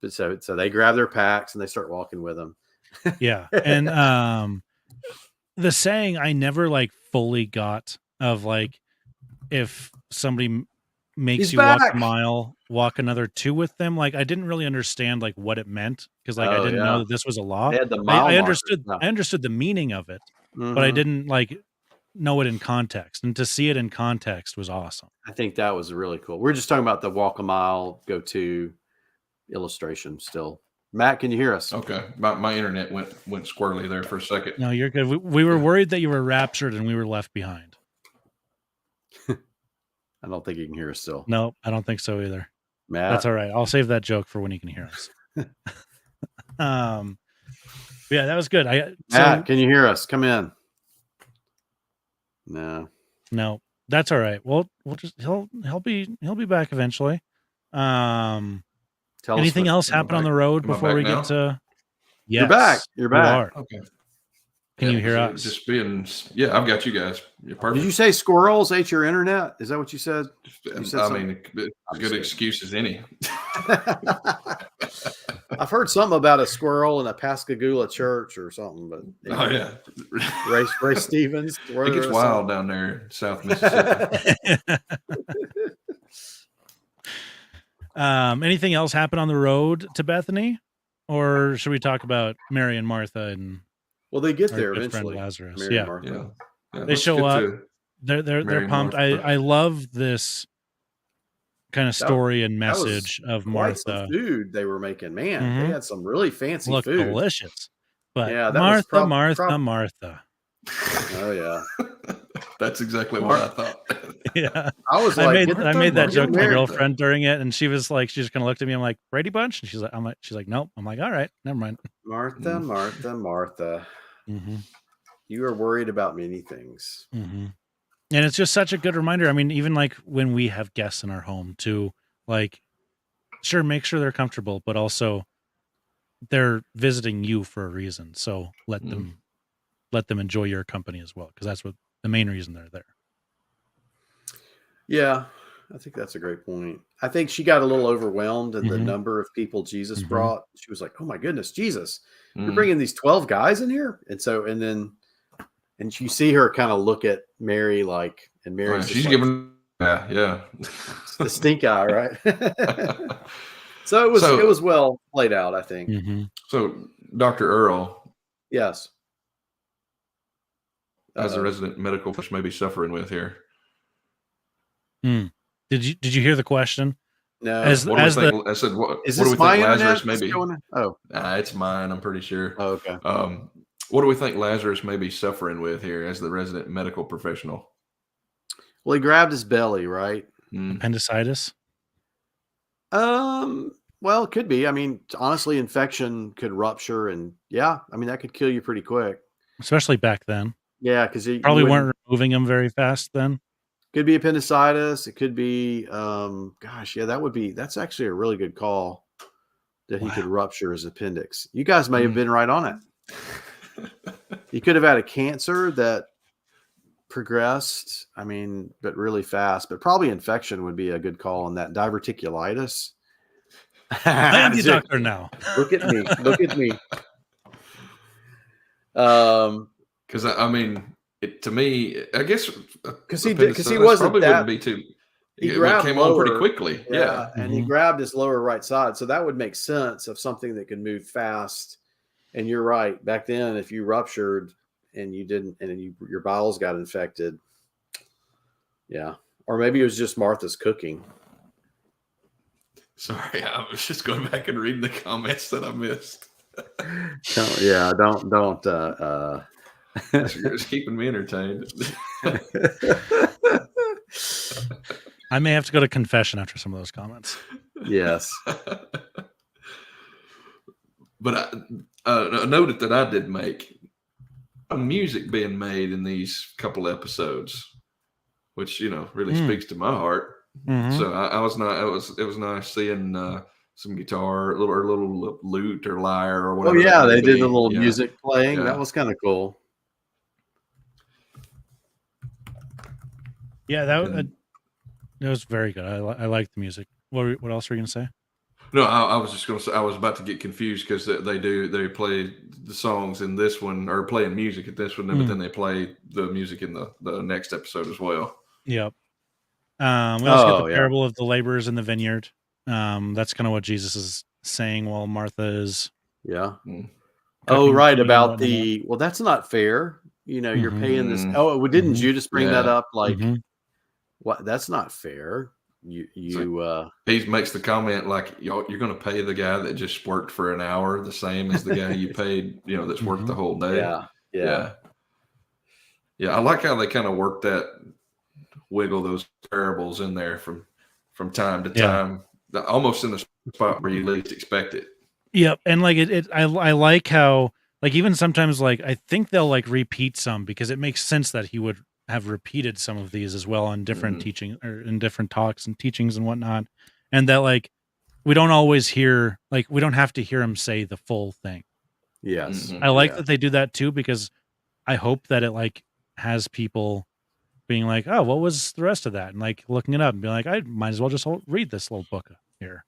but so they grab their packs and they start walking with them. Yeah. And the saying I never like fully got of like, if somebody makes you walk a mile, walk another 2 with them. Like, I didn't really understand like what it meant because like I didn't know that this was a law. I understood the meaning of it, but I didn't like know it in context. And to see it in context was awesome. I think that was really cool. We're just talking about the walk a mile, go to illustration still. Matt, can you hear us? Okay. My internet went squirrely there for a second. No, you're good. We were worried that you were raptured and we were left behind. I don't think you can hear us still. No, I don't think so either. Matt? That's all right. I'll save that joke for when you can hear us. Yeah, that was good. Matt, can you hear us? Come in. No, that's all right. We'll just he'll be back eventually. Anything else happen on the road before we get to? Yes, you're back. Okay. Can you hear us? Just being, I've got you guys. You're perfect. Did you say squirrels ate your internet? Is that what you said? You said mean, as good excuse as any. I've heard something about a squirrel in a Pascagoula church or something, but Ray Stevens. It gets wild down there in South Mississippi. Anything else happen on the road to Bethany, or should we talk about Mary and Martha and? Well, they get there eventually. Lazarus, Mary and Martha. They show up. They're pumped. I love this kind of story and message of Martha. Food they were making, man, they had some really fancy food. Delicious. But Martha. Martha. Oh yeah, that's exactly what I thought. Yeah, I made that joke to my girlfriend during it, and she just kind of looked at me. I'm like, Brady Bunch, and she's like, nope. I'm like, all right, never mind. Martha. Mm-hmm. You are worried about many things. Mm-hmm. And it's just such a good reminder. I mean, even like when we have guests in our home to make sure they're comfortable, but also they're visiting you for a reason. So let them enjoy your company as well. Cause that's what the main reason they're there. Yeah. I think that's a great point. I think she got a little overwhelmed in the number of people Jesus brought. She was like, oh my goodness, Jesus, you're bringing these 12 guys in here. And you see her kind of look at Mary and Mary's she's giving, the stink eye, right? So it was well played out, I think. Mm-hmm. So Dr. Earl. Yes. As a resident medical professional may be suffering with here. Did you hear the question? No. I said, what do we think Lazarus maybe? It's mine, I'm pretty sure. Oh, okay. What do we think Lazarus may be suffering with here as the resident medical professional? Well, he grabbed his belly, right? Appendicitis? Well, it could be. I mean, honestly, infection could rupture and that could kill you pretty quick. Especially back then. Yeah, because you probably weren't removing them very fast then. Could be appendicitis. It could be, that's actually a really good call that he could rupture his appendix. You guys may have been right on it. He could have had a cancer that progressed, but really fast, but probably infection would be a good call on that. Diverticulitis. I am the doctor now. Look at me. Because to me, I guess because he wasn't probably that, wouldn't be too. He came on pretty quickly. Yeah. And he grabbed his lower right side, so that would make sense of something that could move fast. And you're right. Back then, if you ruptured and you didn't, and your bowels got infected, or maybe it was just Martha's cooking. Sorry, I was just going back and reading the comments that I missed. Don't. You're just keeping me entertained. I may have to go to confession after some of those comments. Yes. But a note that I did make, music being made in these couple episodes, which really speaks to my heart. Mm-hmm. So I was not. It was nice seeing some guitar, or little lute or lyre or whatever. Oh yeah, they did the little music playing. Yeah. That was kind of cool. Yeah, that was very good. I like the music. What else were you gonna say? No, I was just going to say I was about to get confused because they play the songs in this one or playing music at this one, but then they play the music in the next episode as well. Yep. We also get the parable of the laborers in the vineyard. That's kind of what Jesus is saying while Martha is. Yeah. Oh, right. About that's not fair. You're paying this. Oh, didn't Judas bring that up? Like, what? That's not fair. He makes the comment like, you're going to pay the guy that just worked for an hour the same as the guy you paid, that's worked the whole day. Yeah. I like how they kind of work that, wiggle those parables in there from time to time, almost in the spot where you least expect it. Yep. And I like how, even sometimes, I think they'll repeat some because it makes sense that he would have repeated some of these as well on different teaching or in different talks and teachings and whatnot. And that we don't always hear, we don't have to hear him say the full thing. Yes. I like that they do that too, because I hope that it like has people being like, oh, what was the rest of that? And like looking it up and being like, I might as well just read this little book here.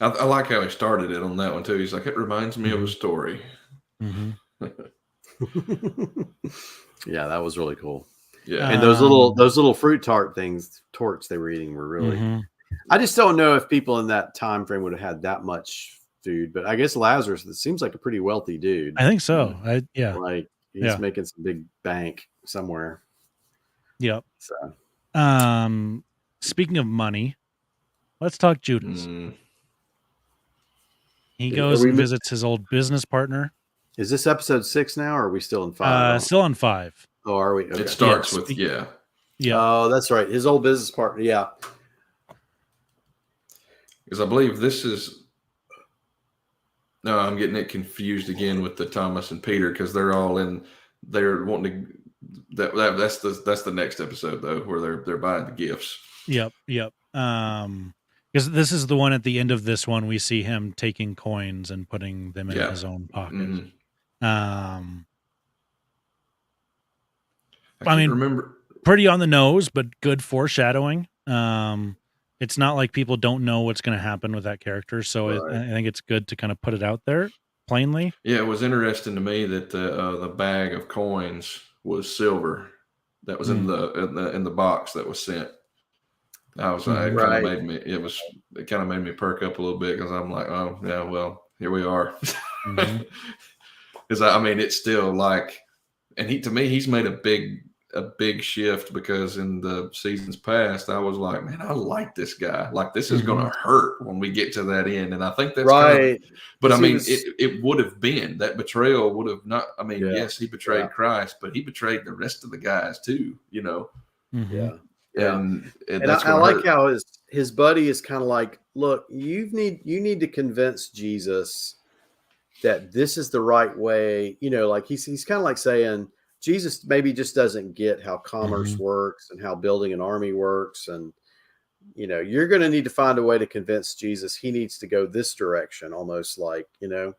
I like how he started it on that one too. He's like, it reminds me of a story. Yeah, that was really cool. Yeah, and those little fruit torts they were eating were really. I just don't know if people in that time frame would have had that much food, but I guess Lazarus, it seems like a pretty wealthy dude. I think so. Like he's making some big bank somewhere. Yep. So, speaking of money, let's talk Judas. He goes and visits his old business partner. Is this episode 6 now, or are we still in 5? Still on 5. Oh, are we? Okay. It starts with yeah. Oh, that's right. His old business partner. Yeah. Because I believe this is. No, I'm getting it confused again with the Thomas and Peter because they're all in. They're wanting to. That's the next episode though, where they're buying the gifts. Yep. Because this is the one at the end of this one we see him taking coins and putting them in his own pocket. I mean, remember, pretty on the nose, but good foreshadowing. It's not like people don't know what's going to happen with that character, so I think it's good to kind of put it out there plainly. Yeah, it was interesting to me that the bag of coins was silver that was in the box that was sent. I was it kind of made me perk up a little bit because I'm like, oh yeah, well here we are. Because I mean, it's still like, and he's made a big shift because in the seasons past, I was like, man, I like this guy. Like this is going to hurt when we get to that end. And I think that's right. But I mean, it would have been that betrayal would have not. I mean, yes, he betrayed Christ, but he betrayed the rest of the guys too. You know. Yeah. And I like how his buddy is kind of like, look, you need to convince Jesus that this is the right way. You know, like he's kind of like saying Jesus maybe just doesn't get how commerce works and how building an army works. And, you know, you're going to need to find a way to convince Jesus he needs to go this direction, almost like, you know,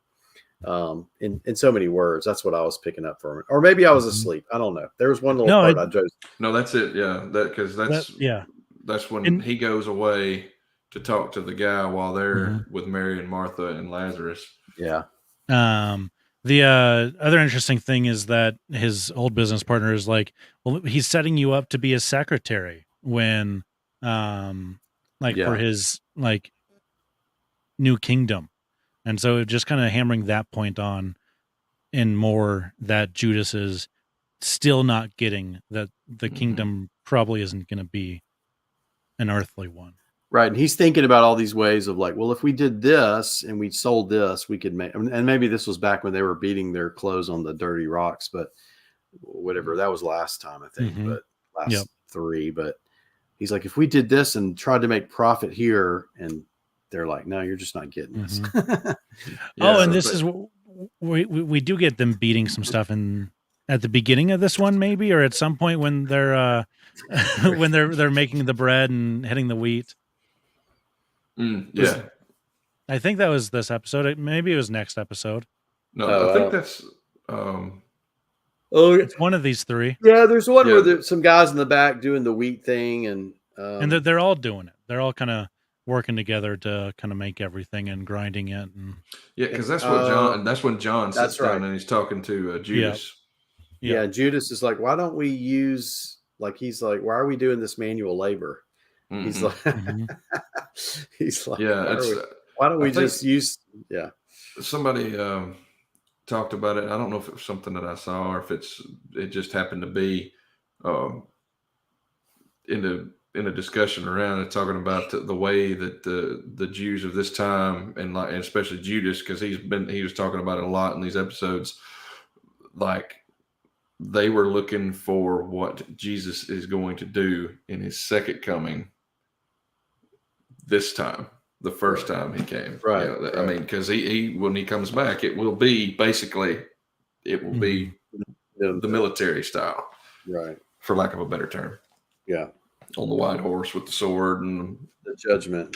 in so many words. That's what I was picking up from it. Or maybe I was asleep. I don't know. There was one little part I chose. No, that's it. Yeah. That's when he goes away to talk to the guy while they're with Mary and Martha and Lazarus. Yeah. The other interesting thing is that his old business partner is like, well, he's setting you up to be his secretary when, for his like new kingdom. And so just kind of hammering that point on in more that Judas is still not getting that the kingdom probably isn't going to be an earthly one. Right. And he's thinking about all these ways of like, well, if we did this and we sold this, we could make, and maybe this was back when they were beating their clothes on the dirty rocks, but whatever, that was last time, I think, but last 3, but he's like, if we did this and tried to make profit here, and they're like, no, you're just not getting this. We do get them beating some stuff at the beginning of this one, maybe, or at some point when they're when they're making the bread and hitting the wheat. I think that was this episode. Maybe it was next episode. No, I think that's. It's one of these 3. Yeah, there's one where there's some guys in the back doing the wheat thing, and they're all doing it. They're all kind of working together to kind of make everything and grinding it. And because that's what John. That's when John sits down and he's talking to Judas. Yeah, Judas is like, why don't we use? Like, he's like, why are we doing this manual labor? He's like, why don't we just use? Yeah. Somebody talked about it. I don't know if it was something that I saw or if it just happened to be in a discussion around it, talking about the way that the Jews of this time and especially Judas, because he was talking about it a lot in these episodes, like they were looking for what Jesus is going to do in his second coming. This time, the first time he came, right? I mean, because he when he comes back, it will be the military style, right? For lack of a better term, on the white horse with the sword and the judgment,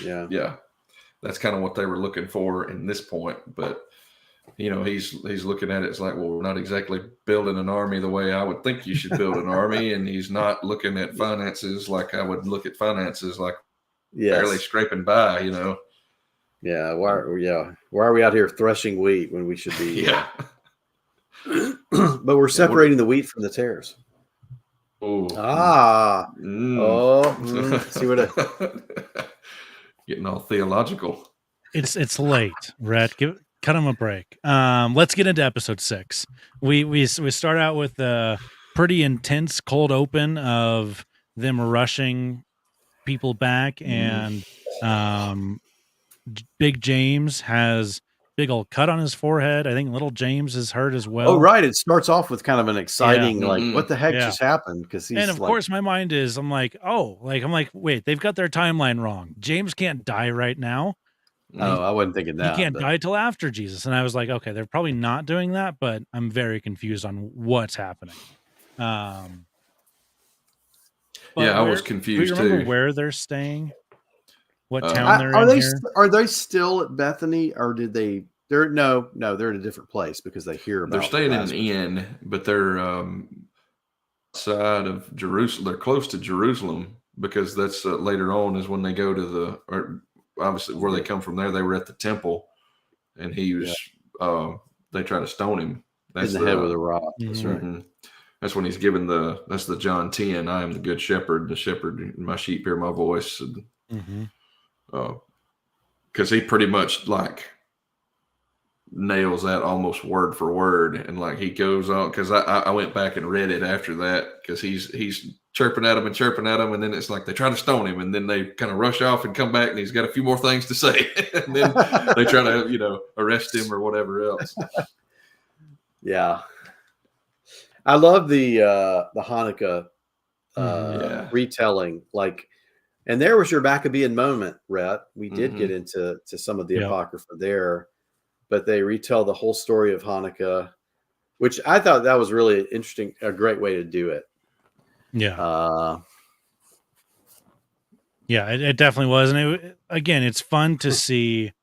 That's kind of what they were looking for in this point. But he's looking at it. It's like, well, we're not exactly building an army the way I would think you should build an army, and he's not looking at finances like I would look at finances, like barely scraping by. Yeah. Why are we out here threshing wheat when we should be? Yeah. But we're separating the wheat from the tares. Oh. See what? Getting all theological. It's late, Rhett. Cut him a break. Let's get into episode 6. We start out with a pretty intense cold open of them rushing people back, and Big James has big old cut on his forehead. I think little James is hurt as well. Oh, right. It starts off with kind of an exciting, what the heck just happened? Because and of course, my mind is, I'm like, wait, they've got their timeline wrong. James can't die right now. Oh, I wasn't thinking that. He can't die till after Jesus. And I was like, okay, they're probably not doing that, but I'm very confused on what's happening. I was confused too. Do you remember where they're staying? What town they're in here? Are they still at Bethany, or did they? They're in a different place because they hear about. They're staying in an inn, but they're outside of Jerusalem. They're close to Jerusalem because that's later on is when they go to obviously where they come from. There, they were at the temple, and he was. They try to stone him. That's in the head with a rock. That's right. Mm-hmm. That's when he's given that's the John 10. I am the good shepherd. The shepherd, my sheep hear my voice. Because he pretty much like nails that almost word for word, and like he goes on. Because I went back and read it after that because he's chirping at him, and then it's like they try to stone him, and then they kind of rush off and come back, and he's got a few more things to say, and then they try to arrest him or whatever else. Yeah. I love the Hanukkah retelling, and there was your Maccabean moment, Rhett. We did get into some of the Apocrypha there, but they retell the whole story of Hanukkah, which I thought that was really interesting, a great way to do it. Yeah. It definitely was. And it's fun to see.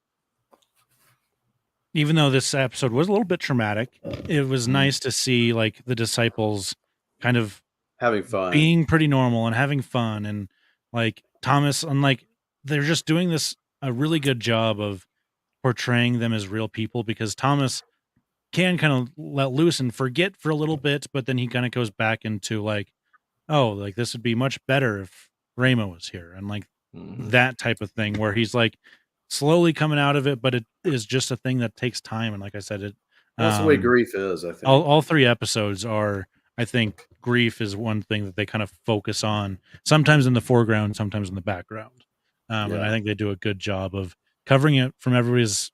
Even though this episode was a little bit traumatic, it was nice to see like the disciples kind of having fun, being pretty normal and having fun. And like Thomas, and like they're just doing a really good job of portraying them as real people, because Thomas can kind of let loose and forget for a little bit, but then he kind of goes back into like, oh, like this would be much better if Ramo was here, and like that type of thing, where he's like slowly coming out of it, but it is just a thing that takes time. And like I said, that's the way grief is. I think all 3 episodes are. I think grief is one thing that they kind of focus on, sometimes in the foreground, sometimes in the background. And I think they do a good job of covering it from everybody's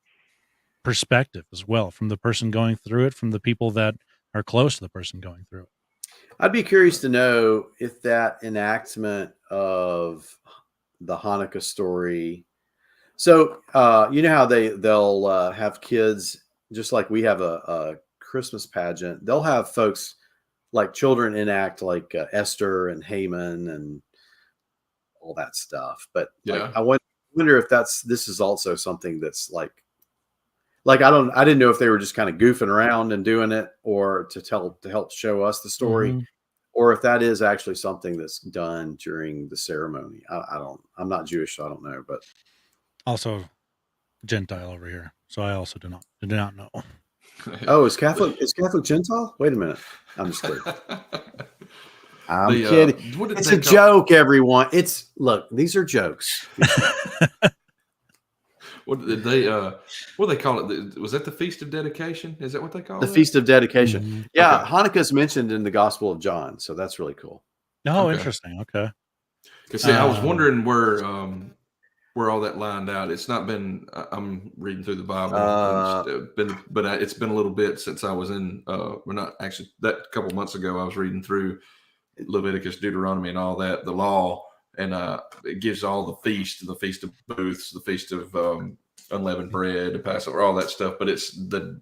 perspective as well, from the person going through it, from the people that are close to the person going through it. I'd be curious to know if that enactment of the Hanukkah story. So you know how they'll have kids, just like we have a Christmas pageant. They'll have folks like children enact like Esther and Haman and all that stuff. But I wonder if this is also something that's like I didn't know if they were just kind of goofing around and doing it, or to help show us the story, or if that is actually something that's done during the ceremony. I'm not Jewish, so I don't know, but also Gentile over here, so I also do not know. Oh, is Catholic Gentile? Wait a minute, I'm just kidding. I'm kidding. It's a joke, everyone. Look, these are jokes. What did they? What do they call it? Was that the Feast of Dedication? Is that what they call it? The Feast of Dedication. Yeah, okay. Hanukkah is mentioned in the Gospel of John, so that's really cool. Oh, interesting. Okay. Because I was wondering where all that lined out. It's not been. I'm reading through the Bible. It's been a little bit since I was in. We're not actually that couple months ago. I was reading through Leviticus, Deuteronomy, and all that, the law. And it gives all the feast of booths, the feast of unleavened bread, the Passover, all that stuff. But it's the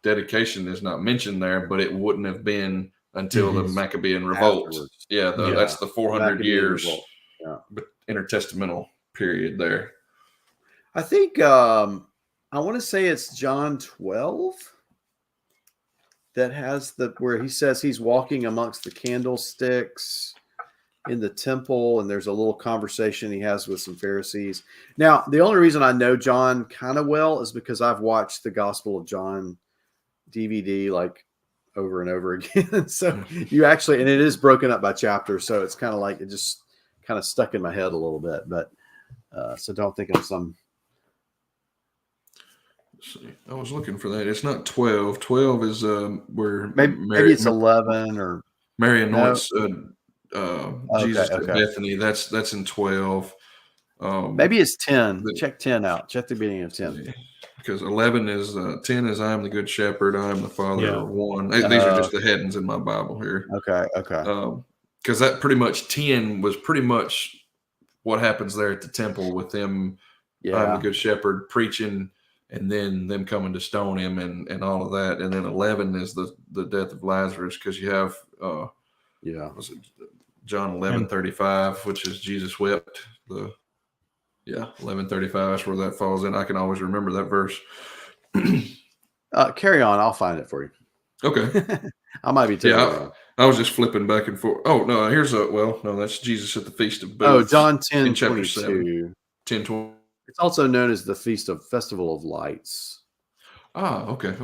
dedication is not mentioned there, but it wouldn't have been until the Maccabean revolt. Afterwards. That's the 400 years intertestamental period there. I think I want to say it's John 12 that has where he says he's walking amongst the candlesticks in the temple, and there's a little conversation he has with some Pharisees. Now, the only reason I know John kind of well is because I've watched the Gospel of John DVD like over and over again. So you actually, and it is broken up by chapters, so it's kind of like it just kind of stuck in my head a little bit. But so don't think of some. Let's see. I was looking for that. It's not 12. 12 is where maybe it's 11 or Mary anoints Jesus at okay. Bethany. That's in 12. Maybe it's 10. Check 10 out. Check the beginning of 10. Because 11 is 10 is I am the good shepherd, I am the father of one. These are just the headings in my Bible here. Okay. Because that pretty much 10 was pretty much what happens there at the temple with them. I'm the good shepherd preaching, and then them coming to stone him and all of that. And then 11 is the death of Lazarus, because you have was it John 11:35, which is Jesus wept. 11:35. That's where that falls in. I can always remember that verse. Carry on. I'll find it for you. Okay. I might be taking I was just flipping back and forth. Oh no, that's Jesus at the Feast of Booths. John 10, in chapter 22. 7. 10:20. It's also known as the Festival of Lights. Okay.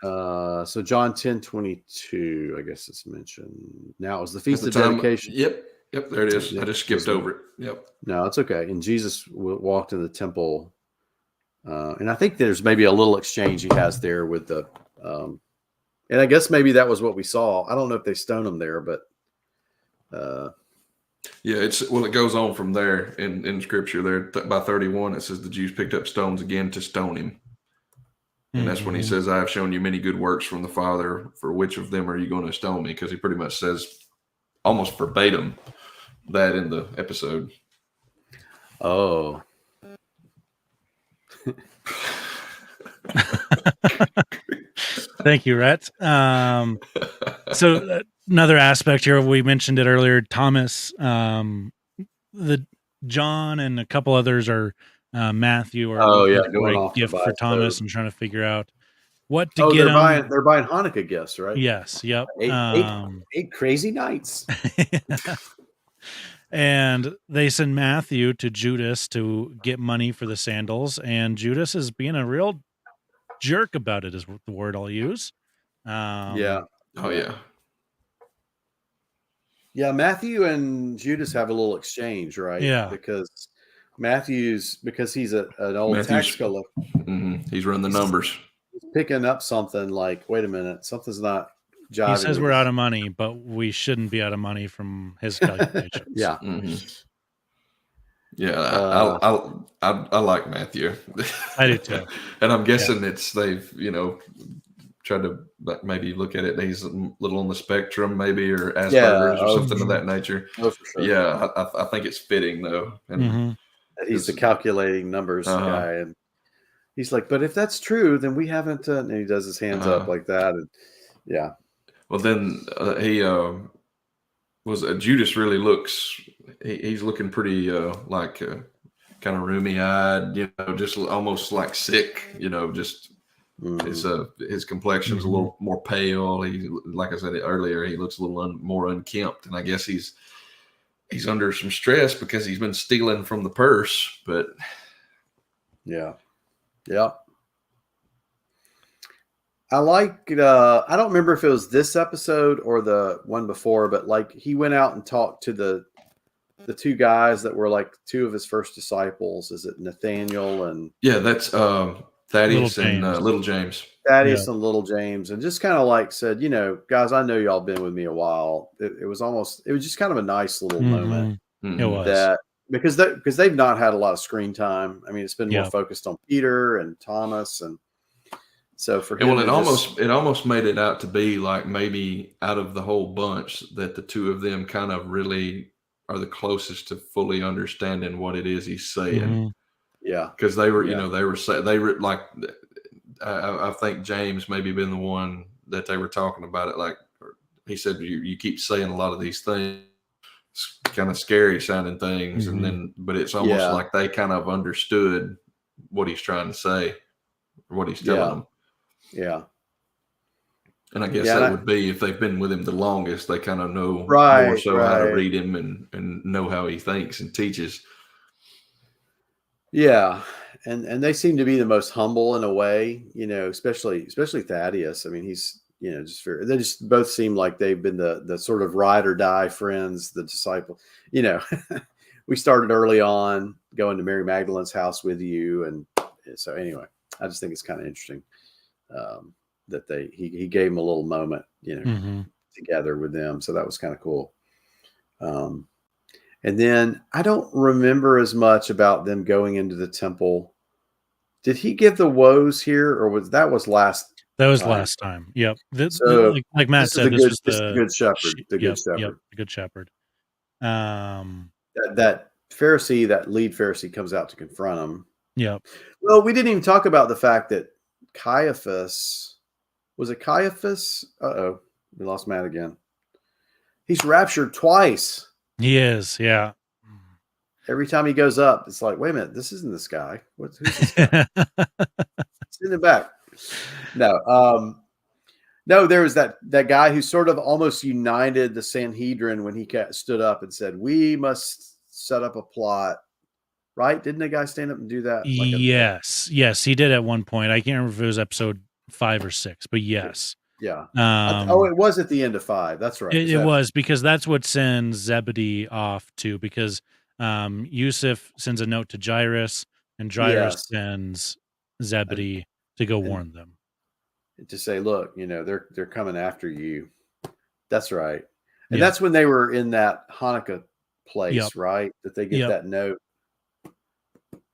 So John 10:22, I guess it's mentioned. Now it was the Feast of Dedication. Yep, there it is. I just skipped over it. Yep. No, it's okay. And Jesus walked in the temple, and I think there's maybe a little exchange he has there with the, and I guess maybe that was what we saw. I don't know if they stoned him there, but it goes on from there in Scripture. There by 31, it says the Jews picked up stones again to stone him. And that's when he says, I have shown you many good works from the Father. For which of them are you going to stone me? Because he pretty much says almost verbatim that in the episode. Oh. Thank you, Rhett. So another aspect here, we mentioned it earlier, Thomas, the John and a couple others are Matthew or a gift for Thomas and trying to figure out what to get him. They're buying Hanukkah gifts, right? Yes. Yep. 8 crazy nights. And they send Matthew to Judas to get money for the sandals, and Judas is being a real jerk about it, is the word I'll use. Yeah. Oh yeah. Yeah, Matthew and Judas have a little exchange, right? Yeah. Because he's an old tax collector. He's running the numbers. He's picking up something like, wait a minute, something's not jiving. He says we're out of money, but we shouldn't be out of money from his calculations. Yeah. Yeah, I like Matthew. I do too. And I'm guessing they've tried to maybe look at it. He's a little on the spectrum, maybe, or Asperger's or something of that nature. Oh, for sure. Yeah, I think it's fitting though. And he's the calculating numbers guy, and he's like, but if that's true, then we haven't. And he does his hands up like that, and yeah. Well, then Judas really looks. He's looking pretty kind of roomy eyed, just almost like sick, just. His complexion's a little more pale. He, like I said earlier, he looks a little more unkempt, and I guess he's under some stress because he's been stealing from the purse. But yeah. I like. I don't remember if it was this episode or the one before, but like he went out and talked to the two guys that were like two of his first disciples. Is it Nathaniel and? Yeah, that's. Thaddeus and Little James. Thaddeus and Little James, and just kind of like said, guys, I know y'all been with me a while. It was just kind of a nice little moment. It was that because they've not had a lot of screen time. I mean, it's been more focused on Peter and Thomas, and so for him, it almost made it out to be like maybe out of the whole bunch that the two of them kind of really are the closest to fully understanding what it is he's saying. Yeah, because they were, they were like, I think James maybe been the one that they were talking about it. Like he said, you keep saying a lot of these things, it's kind of scary sounding things, and then, but it's almost like they kind of understood what he's trying to say. or what he's telling them. Yeah. And I guess that would be if they've been with him the longest, they kind of know more so how to read him and know how he thinks and teaches. Yeah. And they seem to be the most humble in a way, especially Thaddeus. I mean, he's, just very, they just both seem like they've been the sort of ride or die friends, the disciple, we started early on going to Mary Magdalene's house with you. And so anyway, I just think it's kind of interesting that he gave him a little moment, together with them. So that was kind of cool. And then I don't remember as much about them going into the temple. Did he give the woes here, or was last? That was last time. Yep. So like Matt said, this is the good shepherd. The good shepherd. Yep, the good shepherd. That Pharisee, that lead Pharisee, comes out to confront him. Yep. Well, we didn't even talk about the fact that Caiaphas, was it Caiaphas? Uh-oh, we lost Matt again. He's raptured twice. He is, yeah. Every time he goes up, it's like, wait a minute, this isn't this guy. Who's this guy? It's in the back. No, there was that guy who sort of almost united the Sanhedrin when he stood up and said, "We must set up a plot." Right? Didn't the guy stand up and do that? Yes, he did at one point. I can't remember if it was episode 5 or 6, but yes. Yeah. It was at the end of 5. That's right. It was, because that's what sends Zebedee off too, because Yusuf sends a note to Jairus, and Jairus sends Zebedee to go warn them. To say, look, they're coming after you. That's right. And that's when they were in that Hanukkah place, right? That they get that note.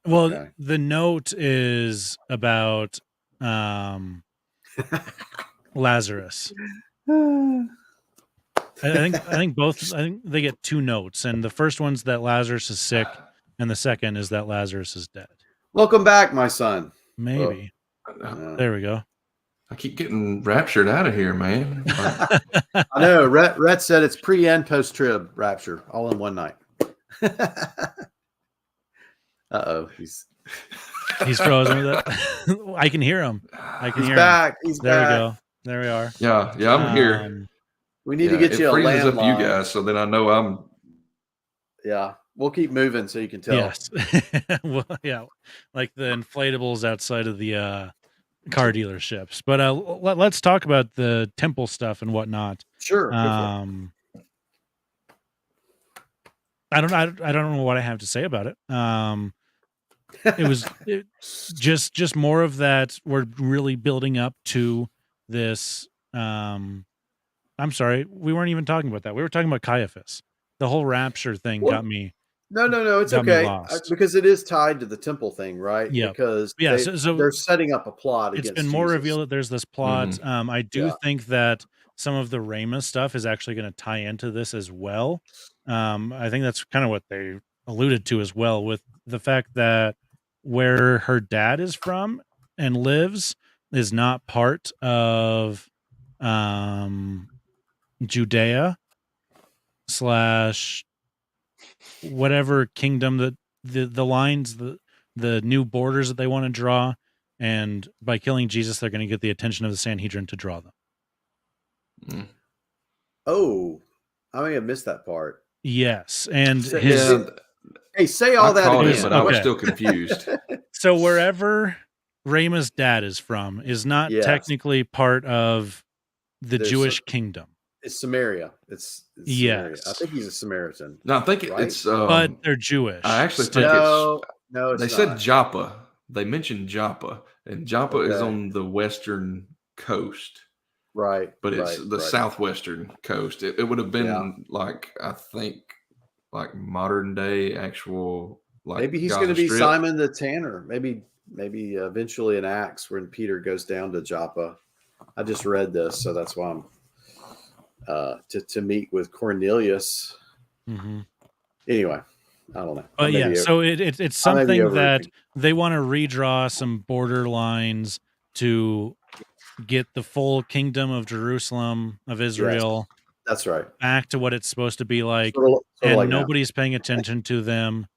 Well, the note is about Lazarus. I think they get 2 notes, and the first one's that Lazarus is sick, and the second is that Lazarus is dead. Welcome back, my son. Maybe. There we go. I keep getting raptured out of here, man. I know. Rhett said it's pre and post trib rapture all in one night. Uh-oh, he's frozen with it. I can hear him. He's back. We go. There we are. Yeah, I'm here. We need to get you a landline. It freezes up you guys, so then I know I'm. Yeah, we'll keep moving so you can tell. Yes. Well, yeah, like the inflatables outside of the car dealerships. But let's talk about the temple stuff and whatnot. Sure. I don't know what I have to say about it. It was just more of that. We're really building up to this. I'm sorry, we weren't even talking about that. We were talking about Caiaphas. The whole rapture thing got me. No, it's okay, because it is tied to the temple thing, right? Yeah, because so they're setting up a plot. It's been more revealed that there's this plot. Mm-hmm. I do think that some of the Rhema stuff is actually going to tie into this as well. I think that's kind of what they alluded to as well, with the fact that where her dad is from and lives is not part of Judea / whatever kingdom that the lines, the new borders that they want to draw, and by killing Jesus, they're going to get the attention of the Sanhedrin to draw them. Oh, I may have missed that part. Yes, and say all that again. But I was still confused. So wherever Rhema's dad is from is not technically part of the Jewish kingdom. It's Samaria. It's Samaria. I think he's a Samaritan. No, I think it's. But they're Jewish. I actually think no, it's they said Joppa. They mentioned Joppa, and Joppa is on the western coast. Right. But it's the southwestern coast. It would have been I think modern day actual. Maybe he's going to be Simon the Tanner. Maybe eventually in Acts when Peter goes down to Joppa. I just read this, so that's why I'm to meet with Cornelius. Mm-hmm. Anyway, I don't know. So it's something that they want to redraw some border lines to get the full kingdom of Jerusalem, of Israel. Yes, that's right. Back to what it's supposed to be like. and nobody's paying attention to them.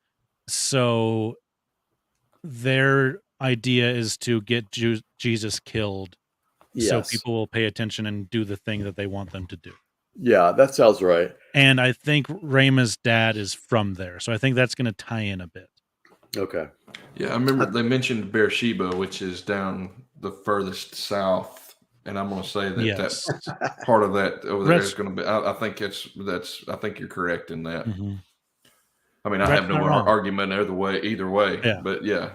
So they're idea is to get Jesus killed, so Yes. people will pay attention and do the thing that they want them to do. Yeah, that sounds right. And I think Rama's dad is from there, so I think that's going to tie in a bit. Okay. Yeah, I remember they mentioned Beersheba, which is down the furthest south, and I'm going to say that Yes. that part of that over there That's- is going to be. I think I think you're correct in that. Mhm. I mean, I That's have no not wrong. argument either way. Yeah. But yeah.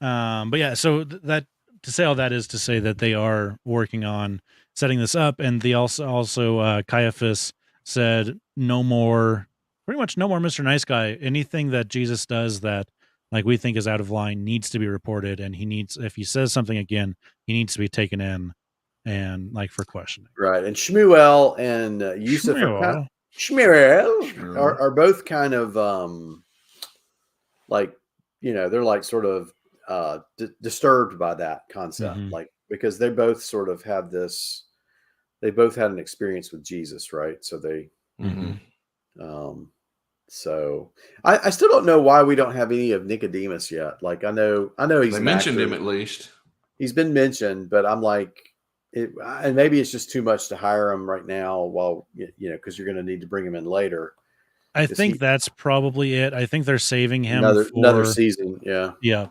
But yeah, so that to say all that is to say that they are working on setting this up, and they also Caiaphas said pretty much no more Mr. Nice Guy. Anything that Jesus does that like we think is out of line needs to be reported, and if he says something again, he needs to be taken in and like for questioning. Right. And Shmuel and Yusuf are both kind of like, they're like sort of disturbed by that concept, like because they both sort of have they both had an experience with Jesus, right? So so I still don't know why we don't have any of Nicodemus yet. Like I know he's mentioned him at least. He's been mentioned, but I'm like, and maybe it's just too much to hire him right now while because you're going to need to bring him in later. I think that's probably it. I think they're saving him for another for season. Yeah. Yeah.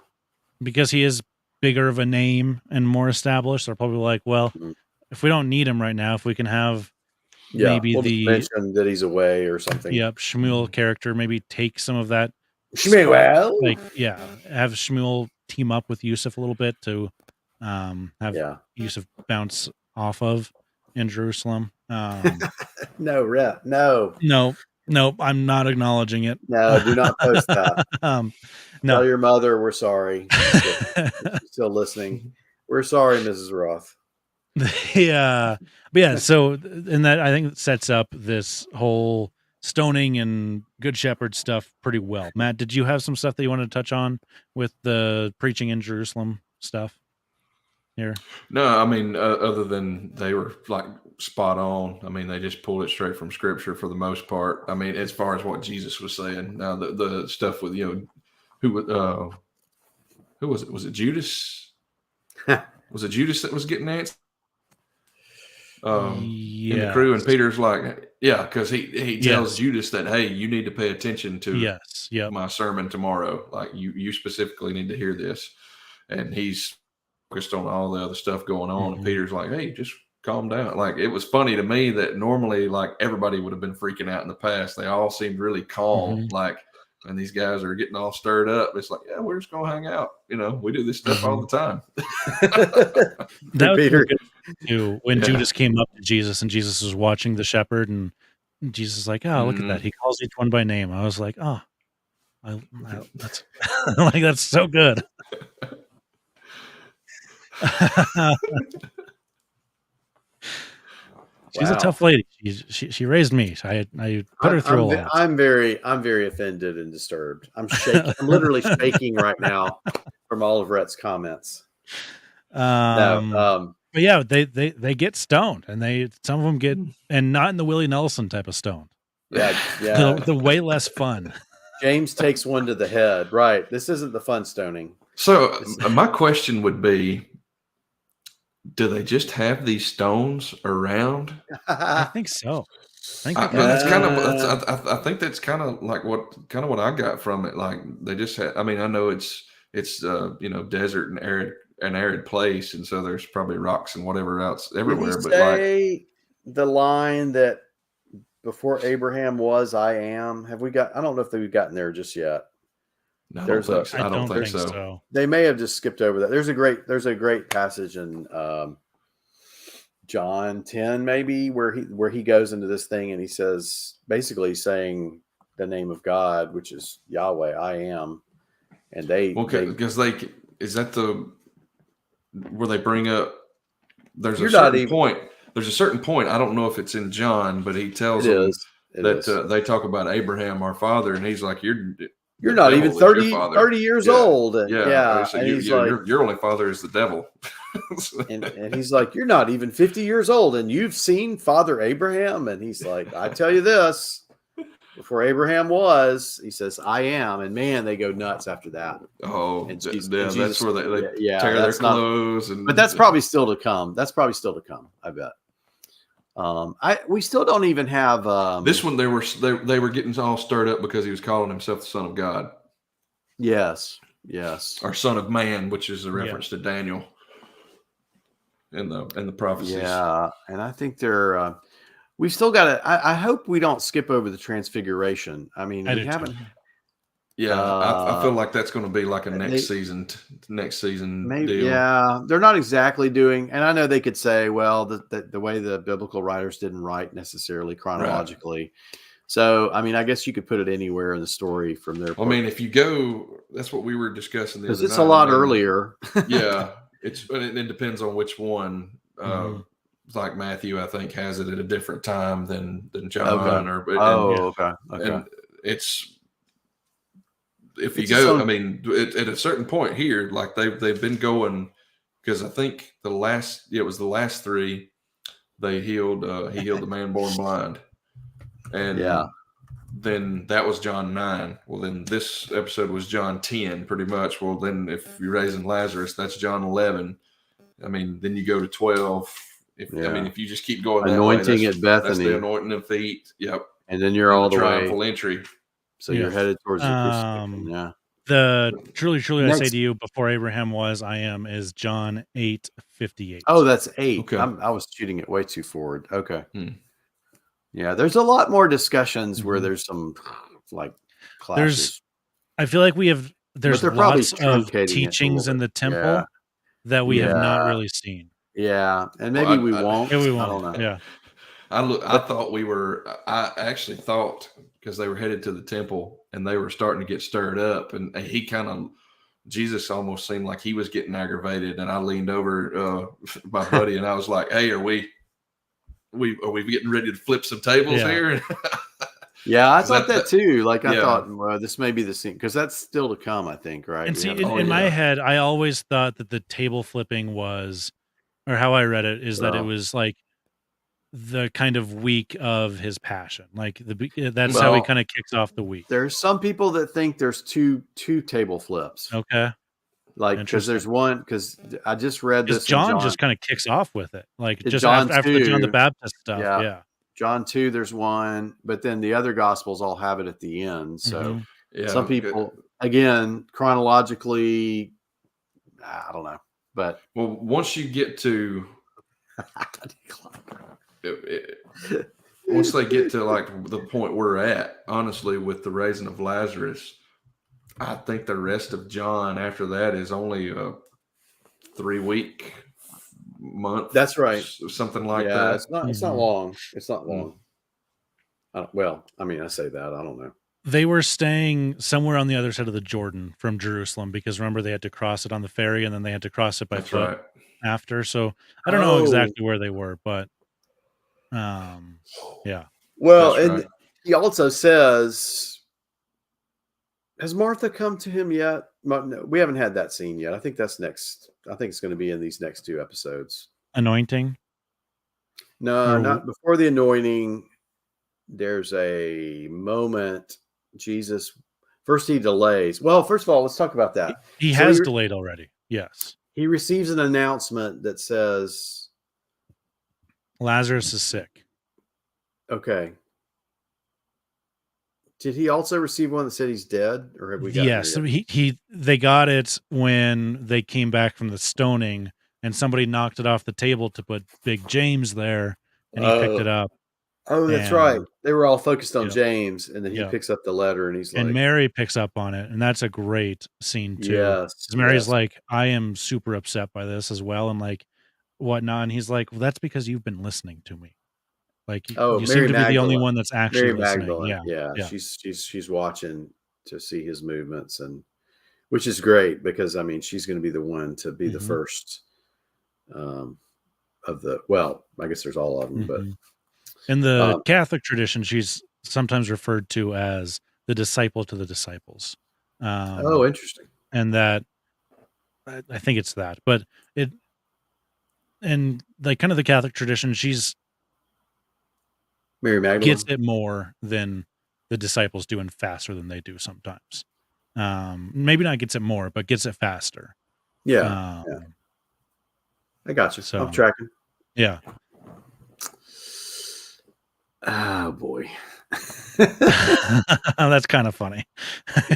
Because he is bigger of a name and more established. They're probably like, well, if we don't need him right now, if we can have maybe we'll just mention that he's away or something. Yep, Shmuel character, maybe take some of that. Shmuel. Have Shmuel team up with Yusuf a little bit to have Yusuf bounce off of in Jerusalem. No, Rhett. No, I'm not acknowledging it. No, do not post that. No. Tell your mother we're sorry. If she's still listening. We're sorry, Mrs. Roth. Yeah. But yeah, so and that I think sets up this whole stoning and Good Shepherd stuff pretty well. Matt, did you have some stuff that you wanted to touch on with the preaching in Jerusalem stuff here? No, I mean, other than they were like spot on. I mean, they just pulled it straight from scripture for the most part. I mean, as far as what Jesus was saying. Now the stuff with, who was it? Was it Judas? Was it Judas that was getting answered? In the crew, and Peter's like, because he tells Judas that, hey, you need to pay attention to my sermon tomorrow. Like you specifically need to hear this. And he's focused on all the other stuff going on. And Peter's like, hey, just calm down. Like, it was funny to me that normally like everybody would have been freaking out in the past. They all seemed really calm. Like, and these guys are getting all stirred up. It's like, yeah, we're just going to hang out. We do this stuff all the time. That was Peter too, when Judas came up to Jesus and Jesus was watching the shepherd, and Jesus is like, oh, look at that. He calls each one by name. I was like, oh, that's like, that's so good. She's a tough lady. She raised me. I put her through a lot. I'm very offended and disturbed. I'm shaking. I'm literally shaking right now from all of Rhett's comments. But yeah, they get stoned, and some of them get, and not in the Willie Nelson type of stoned. Yeah. The way less fun. James takes one to the head. Right. This isn't the fun stoning. So my question would be, do they just have these stones around? I think so. I think that's kind of like what I got from it. Like they just had. I mean, I know it's desert and arid place, and so there's probably rocks and whatever else everywhere. Did he but say like the line that before Abraham was, I am. Have we got? I don't know if we've gotten there just yet. No, I don't think so. They may have just skipped over that. There's a great passage in John 10, maybe, where he goes into this thing and he says, basically saying the name of God, which is Yahweh, I am. And because is that where they bring up? There's a certain point. There's a certain point. I don't know if it's in John, but he tells them that they talk about Abraham, our father, and he's like, You're not even 30 years old. And, So and he's like, your only father is the devil. and he's like, you're not even 50 years old, and you've seen Father Abraham. And he's like, I tell you this, Before Abraham was, he says, I am. And man, they go nuts after that. Oh, And yeah, Jesus, that's where they yeah, tear their that's not- clothes. But that's probably still to come. That's probably still to come, I bet. We still don't even have this one. They were getting all stirred up because he was calling himself the Son of God. Yes. Or Son of Man, which is a reference to Daniel and the prophecies. Yeah, and I think they're we still got to. I hope we don't skip over the Transfiguration. I mean, we haven't. Yeah, I feel like that's going to be like a next season maybe, deal. Yeah, they're not exactly doing, and I know they could say, well, the way the biblical writers didn't write necessarily chronologically. Right. So, I mean, I guess you could put it anywhere in the story from their. I mean, if you go, that's what we were discussing because it's a lot earlier. Yeah, it depends on which one. Like Matthew, I think, has it at a different time than John. Okay. And it's. If you go, I mean, at a certain point here, like they've been going, because I think it was the last three, they healed. He healed the man born blind, and then that was John 9. Well, then this episode was John 10, pretty much. Well, then if you're raising Lazarus, that's John 11. I mean, then you go to 12. I mean, if you just keep going, anointing that way, at Bethany, that's the anointing of feet. Yep, and then you're all the triumphal way entry. So you're headed towards the crucifixion. Yeah. The truly I say to you, before Abraham was, I am, is John 8:58. Oh, that's 8. Okay. I was shooting it way too forward. Okay. Yeah, there's a lot more discussions where there's some like clashes. I feel like there's lots of teachings in the temple that we have not really seen. Yeah, and maybe we won't. Yeah, we won't. I don't know. Yeah. I actually thought, because they were headed to the temple and they were starting to get stirred up, and Jesus almost seemed like he was getting aggravated, and I leaned over my buddy and I was like, hey, are we getting ready to flip some tables here? Yeah, I thought that too. Like I thought, well, this may be the scene, because that's still to come, I think, right? And see, in my head, I always thought that the table flipping was, or how I read it, is that it was like the kind of week of his passion. Like that's how he kind of kicks off the week. There's some people that think there's two table flips. Okay. Like, because there's one, because I just read this. John just kind of kicks off with it. Like just after the John the Baptist stuff. Yeah. John 2, there's one, but then the other gospels all have it at the end. So some people, again, chronologically, I don't know. But once you get to once they get to like the point we're at, honestly, with the raising of Lazarus, I think the rest of John after that is only a 3-week month. That's right. Something like that. It's not long. It's not long. Well, I mean, I say that, I don't know. They were staying somewhere on the other side of the Jordan from Jerusalem, because remember, they had to cross it on the ferry and then they had to cross it by foot after. So I don't know exactly where they were, but yeah. Well, and he also says, has Martha come to him yet? No, we haven't had that scene yet. I think that's next. I think it's going to be in these next 2 episodes. Anointing? No, not before the anointing. There's a moment Jesus, first he delays. Well, first of all, let's talk about that. He has delayed already. Yes. He receives an announcement that says Lazarus is sick. Okay. Did he also receive one that said he's dead, or have we got Yes, they got it when they came back from the stoning, and somebody knocked it off the table to put Big James there, and he picked it up. Oh, that's right. They were all focused on James, and then he picks up the letter, and he's like, and Mary picks up on it, and that's a great scene too. Yes, Mary's like, I am super upset by this as well, and like whatnot, and he's like, well, that's because you've been listening to me. Like, you seem to be the only one that's actually listening. Yeah. She's watching to see his movements, and which is great, because I mean, she's going to be the one to be the first of the. Well, I guess there's all of them, but in the Catholic tradition, she's sometimes referred to as the disciple to the disciples. Interesting. And that, I think it's that, but and like kind of the Catholic tradition, she's Mary Magdalene gets it more than the disciples doing faster than they do sometimes. Maybe not gets it more, but gets it faster. Yeah. I got you. So I'm tracking. yeah. Oh boy. That's kind of funny.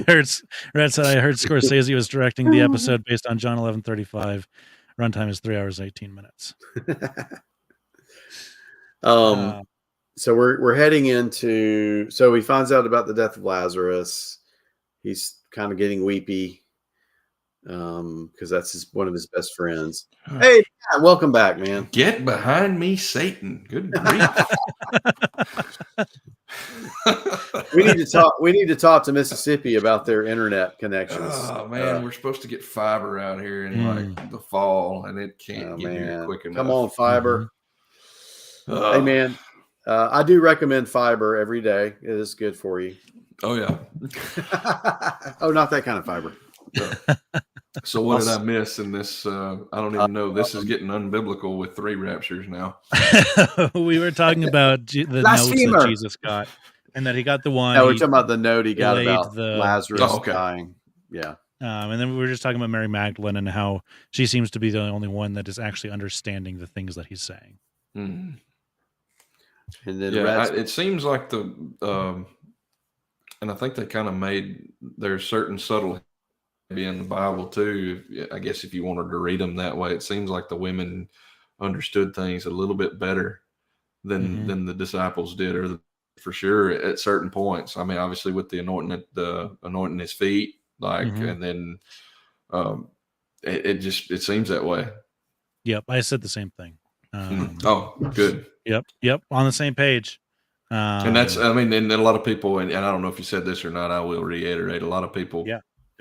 Red said, I heard Scorsese was directing the episode based on John 11:35. Runtime is 3 hours 18 minutes. So we're heading into. So he finds out about the death of Lazarus. He's kind of getting weepy because that's one of his best friends. Hey, Matt, welcome back, man. Get behind me, Satan. Good grief. We need to talk to Mississippi about their internet connections. Oh man, we're supposed to get fiber out here in like the fall, and it can't get here quick enough. Come on, fiber. Hey man, I do recommend fiber every day. It is good for you. Oh yeah. Oh, not that kind of fiber. So what did I miss in this? I don't even know. This is getting unbiblical with 3 raptures now. We were talking about the notes that Jesus got, and that he got the one. No, we're talking about the note he got about the Lazarus dying. Yeah. And then we were just talking about Mary Magdalene and how she seems to be the only one that is actually understanding the things that he's saying. Mm. And then it seems like and I think they kind of made there's certain subtle in the Bible too. I guess if you wanted to read them that way, it seems like the women understood things a little bit better than the disciples did, or for sure at certain points. I mean, obviously with the anointing his feet, and then it seems that way. Yep, I said the same thing. Oh, good. Yep, on the same page. And that's, I mean, and a lot of people, and I don't know if you said this or not, I will reiterate. A lot of people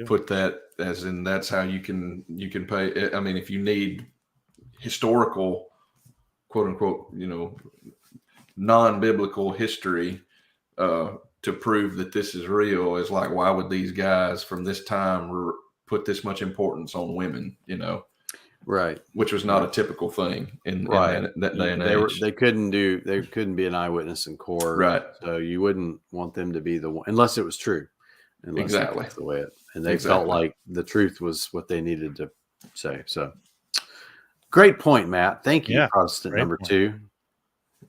put that as in that's how you can pay. I mean, if you need historical, quote unquote, non-biblical history to prove that this is real, is like, why would these guys from this time put this much importance on women? Right, which was not a typical thing in that day and age. They couldn't be an eyewitness in court, right? So you wouldn't want them to be the one unless it was true. Exactly the way and they felt like the truth was what they needed to say. So, great point, Matt. Thank you, Protestant number 2.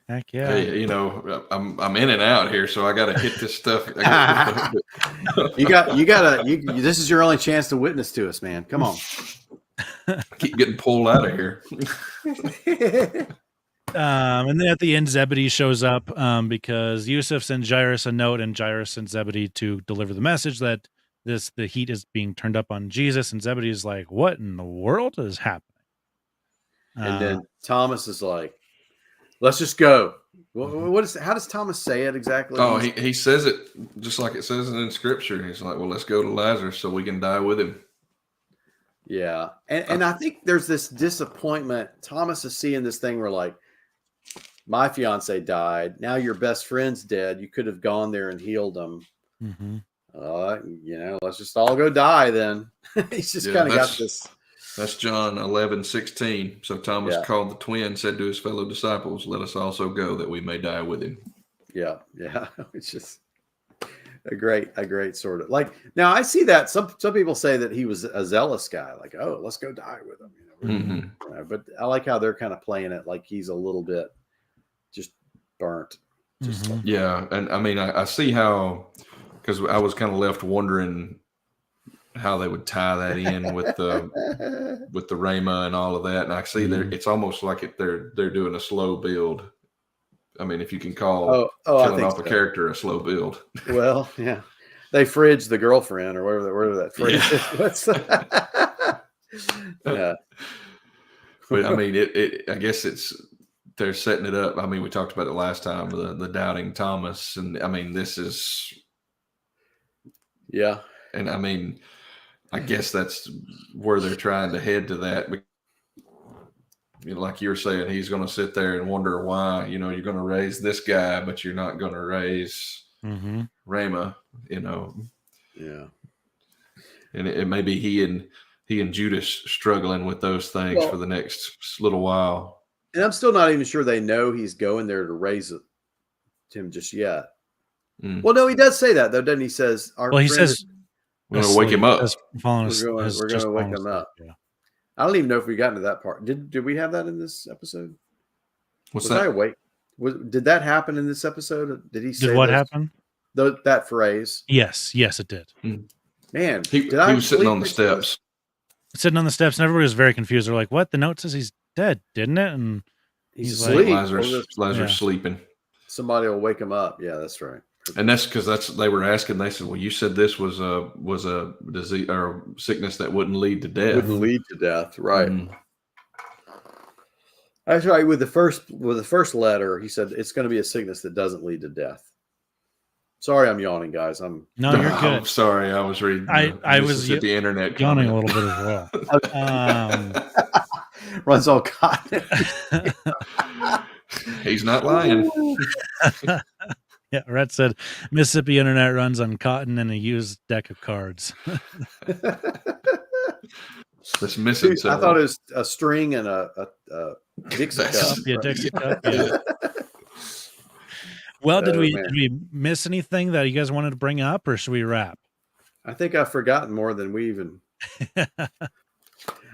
Heck yeah! Hey, I'm in and out here, so I got to hit this stuff. You got. This is your only chance to witness to us, man. Come on. Keep getting pulled out of here. And then at the end, Zebedee shows up because Yusuf sends Jairus a note, and Jairus sends Zebedee to deliver the message that the heat is being turned up on Jesus. And Zebedee is like, "What in the world is happening?" And then Thomas is like, "Let's just go." How does Thomas say it exactly? Oh, he says it just like it says it in Scripture. He's like, "Well, let's go to Lazarus so we can die with him." Yeah. And I think there's this disappointment. Thomas is seeing this thing where, like, my fiance died. Now your best friend's dead. You could have gone there and healed him. Let's just all go die then. He's just kind of got this. That's John 11:16. So Thomas called the twin, said to his fellow disciples, "Let us also go that we may die with him." Yeah. It's just a great sort of like. Now I see that some people say that he was a zealous guy, like, "Oh, let's go die with him." But I like how they're kind of playing it like he's a little bit just burnt. Yeah, and I mean, I see how, because I was kind of left wondering how they would tie that in with the Rhema and all of that, and I see it's almost like they're doing a slow build. I mean, if you can call killing off a character a slow build. Well, yeah. They fridge the girlfriend or whatever that fridge is. Yeah. But I mean, I guess they're setting it up. I mean, we talked about it last time, the doubting Thomas. And I mean, this is. Yeah. And I mean, I guess that's where they're trying to head to that. Like you were saying, he's going to sit there and wonder why, you're going to raise this guy, but you're not going to raise Rhema, Yeah. And it may be he and Judas struggling with those things for the next little while. And I'm still not even sure they know he's going there to raise him just yet. Well, no, he does say that though, doesn't he? Says our Well, he friend says We're going to wake him up. we're going to wake him up. Yeah. I don't even know if we got into that part. Did we have that in this episode? What's was that? I awake? Did that happen in this episode? Did he say Did what happen? That phrase? Yes, it did. Man, He was sitting on the steps. Sitting on the steps, and everybody was very confused. They're like, "What? The note says he's dead, didn't it?" And he's like, asleep. Lazarus sleeping. Somebody will wake him up. Yeah, that's right. And that's because they were asking. They said, "Well, you said this was a disease or sickness that wouldn't lead to death. Wouldn't lead to death, right?" That's right. With the first letter, he said it's going to be a sickness that doesn't lead to death. Sorry, I'm yawning, guys. No, you're good. I'm sorry, I was reading. I was at the internet yawning a little bit as well. Runs all cotton. He's not lying. Yeah, Rhett said Mississippi internet runs on cotton and a used deck of cards. That's missing. Dude, I thought it was a string and a Dixie cup. Yeah, Dixie cup. Yeah. Well, did we miss anything that you guys wanted to bring up, or should we wrap? I think I've forgotten more than we even.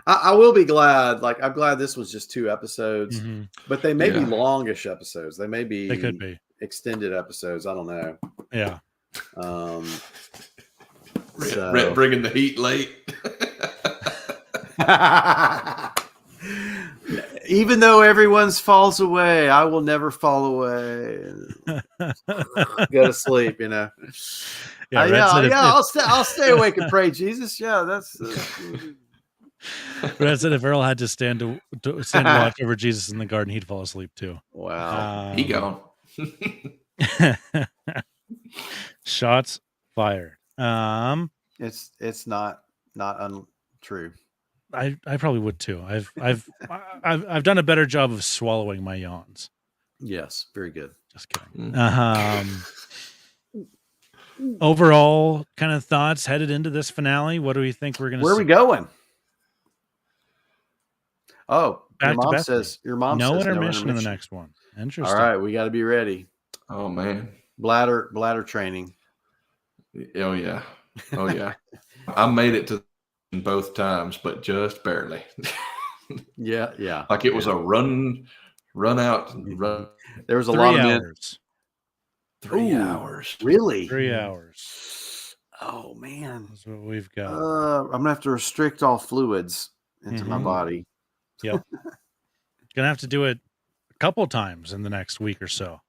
I will be glad. Like, I'm glad this was just 2 episodes, but they may be longish episodes. They may be. They could be extended episodes. I don't know. Yeah. Rhett bringing the heat late. Even though everyone's falls away, I will never fall away. Go to sleep, you know. I'll stay awake and pray, Jesus. Yeah, that's. Rhett said if Earl had to stand watch over Jesus in the garden, he'd fall asleep too. Wow, he gone. Shots fired. It's not untrue. I probably would too. I've done a better job of swallowing my yawns. Yes, very good. Just kidding. Overall, kind of thoughts headed into this finale. What do we think we're going to? Where are we going? Oh, Back your mom says no intermission in the next one. Interesting. All right, we got to be ready. Oh man, bladder training. Oh yeah. I made it to both times, but just barely. Yeah. Like it was a run out. There was a lot of hours. 3 hours. Really? 3 hours. Oh man, that's what we've got. I'm gonna have to restrict all fluids into my body. Yep. Gonna have to do it a couple times in the next week or so.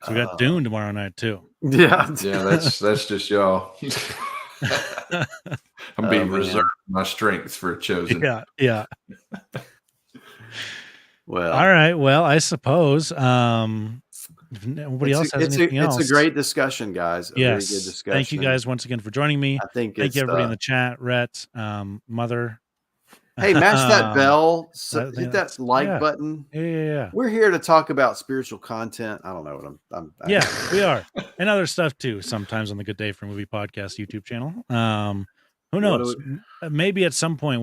So we got Dune tomorrow night too. Yeah. That's just y'all. I'm being reserved my strength for Chosen. Yeah. Well, all right. Well, I suppose if nobody else has anything else. It's a great discussion, guys. Yes. Very good discussion. Thank you guys once again for joining me. Thank you everybody in the chat, Rhett, Mother. Hey, mash that bell. Hit that like button. Yeah. We're here to talk about spiritual content. I don't know what I'm yeah, we are. And other stuff too, sometimes on the Good Day for Movie Podcast YouTube channel. Who knows? Maybe at some point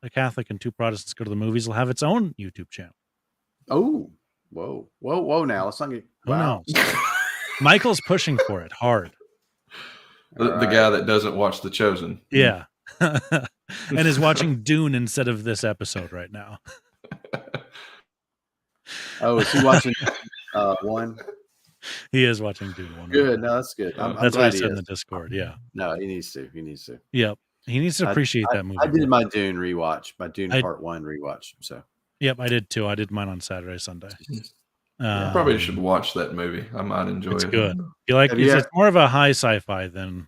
a Catholic and 2 Protestants Go to the Movies will have its own YouTube channel. Oh, whoa! Now let's not get. Who knows? Michael's pushing for it hard. The guy that doesn't watch The Chosen. Yeah. And is watching Dune instead of this episode right now. Oh, is he watching one? He is watching Dune 1. Good. No, that's good. That's what I said in the Discord. Yeah. No, he needs to. Yep. He needs to appreciate that movie. I did my Dune rewatch, Part 1 rewatch. So. Yep, I did too. I did mine on Saturday, Sunday. I probably should watch that movie. I might enjoy it. It's good. It's more of a high sci-fi than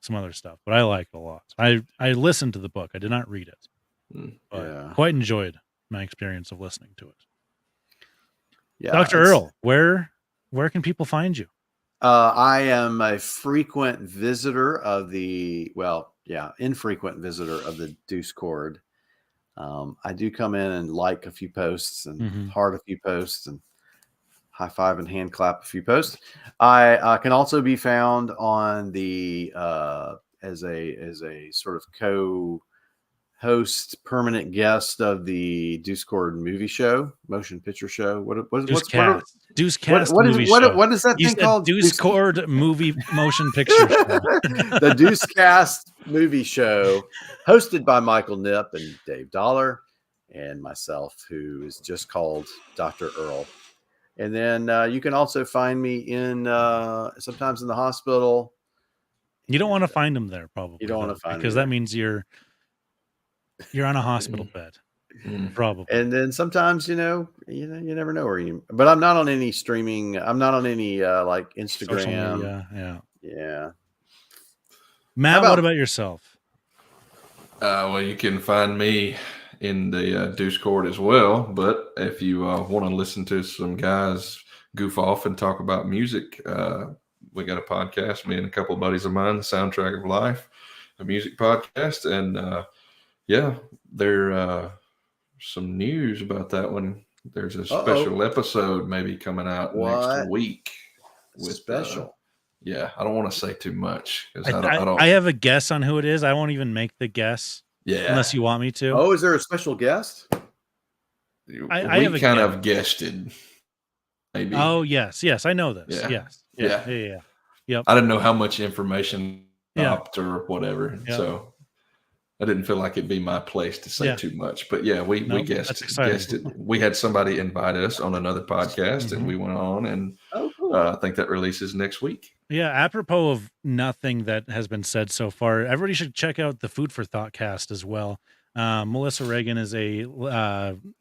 some other stuff, but I like it a lot. I listened to the book. I did not read it. But quite enjoyed my experience of listening to it. Yeah, Dr. Earl, where can people find you? I am a frequent visitor of infrequent visitor of the Deucecast. I do come in and like a few posts and heart a few posts and high five and hand clap a few posts. I can also be found on the as a sort of host, permanent guest of the Deucecast Movie Show, motion picture show. Deucecast Movie Show. What is that You thing said called? Deucecast Movie Motion Picture Show. The Deucecast Movie Show, hosted by Michael Nip and Dave Dollar, and myself, who is just called Dr. Earl. And then you can also find me in sometimes in the hospital. You don't want to find him there, probably. You don't want to find him because that means you're on a hospital bed, probably. And then sometimes you never know where you. But I'm not on any streaming. I'm not on any like Instagram. Yeah. Matt, what about yourself? Well, you can find me in the Deucecast as well. But if you want to listen to some guys goof off and talk about music, we got a podcast, me and a couple of buddies of mine, The Soundtrack of Life, a music podcast. And there's some news about that one. There's a special episode maybe coming out next week. Special. I don't want to say too much. I have a guess on who it is. I won't even make the guess. Yeah. Unless you want me to. Oh, is there a special guest? I have kind of guessed it. Maybe. Oh, yes. I know this. Yeah. Yeah. Yep. I didn't know how much information dropped or whatever. Yep. So I didn't feel like it'd be my place to say too much. But we guessed it. We had somebody invite us on another podcast and we went on, and cool. I think that releases next week. Yeah, apropos of nothing that has been said so far, everybody should check out the Food for Thought cast as well. Melissa Reagan is a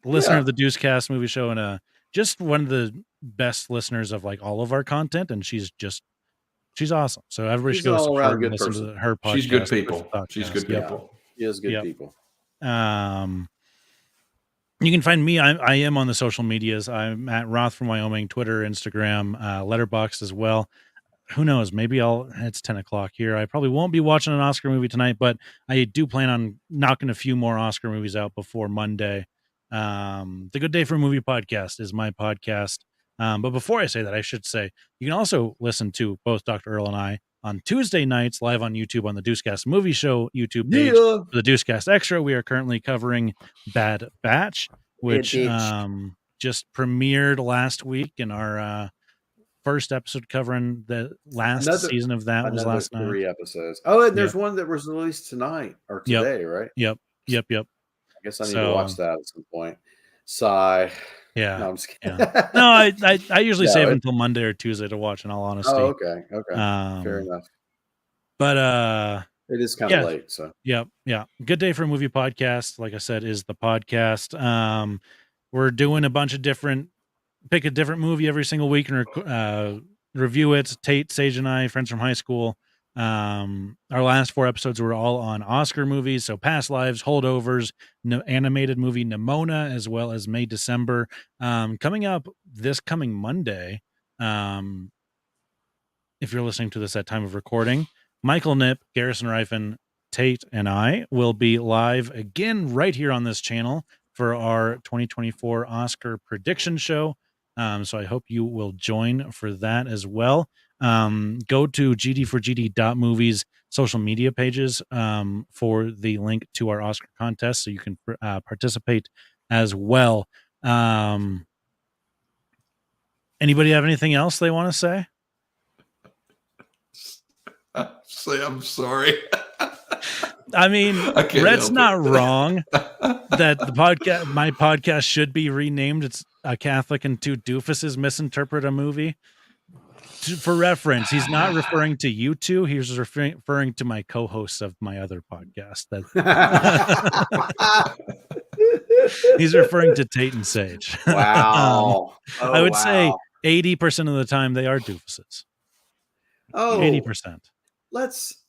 listener of the Deucecast Movie Show and just one of the best listeners of like all of our content, and she's awesome. So everybody should go support and listen to her podcast. She's good people. She's good people. She is good people. You can find me. I am on the social medias. I'm at Roth from Wyoming, Twitter, Instagram, Letterboxd as well. Who knows? Maybe it's 10 o'clock here. I probably won't be watching an Oscar movie tonight, but I do plan on knocking a few more Oscar movies out before Monday. The Good Day for a Movie podcast is my podcast. But before I say that, I should say you can also listen to both Dr. Earl and I on Tuesday nights live on YouTube on the Deucecast Movie Show YouTube page. For the Deucecast Extra, we are currently covering Bad Batch, which just premiered last week, in our first episode covering the last season of that was last night. 3 episodes. Oh, and there's one that was released tonight or today, right? Yep. I guess I need to watch that at some point. Sigh. Yeah. No, I'm just kidding. No, I usually save until Monday or Tuesday to watch, in all honesty. Oh, okay. Fair enough. But it is kind of late, so. Yep. Good Day for a Movie podcast, like I said, is the podcast. We're doing a bunch of pick a different movie every single week and review it. Tate, Sage, and I, friends from high school. Our last 4 episodes were all on Oscar movies, so Past Lives, Holdovers, animated movie Nimona, as well as May December. Coming up this coming Monday, if you're listening to this at time of recording, Michael Nip, Garrison Rifen, Tate, and I will be live again right here on this channel for our 2024 Oscar prediction show. So I hope you will join for that as well. Go to gd4gd.movies social media pages for the link to our Oscar contest so you can participate as well. Anybody have anything else they want to say? I'm sorry. I mean, Rhett's not wrong that my podcast should be renamed. It's A Catholic and Two Doofuses Misinterpret a Movie. For reference, he's not referring to you two. He's referring to my co-hosts of my other podcast. He's referring to Tate and Sage. Wow. I would say 80% of the time they are doofuses. 80%. Let's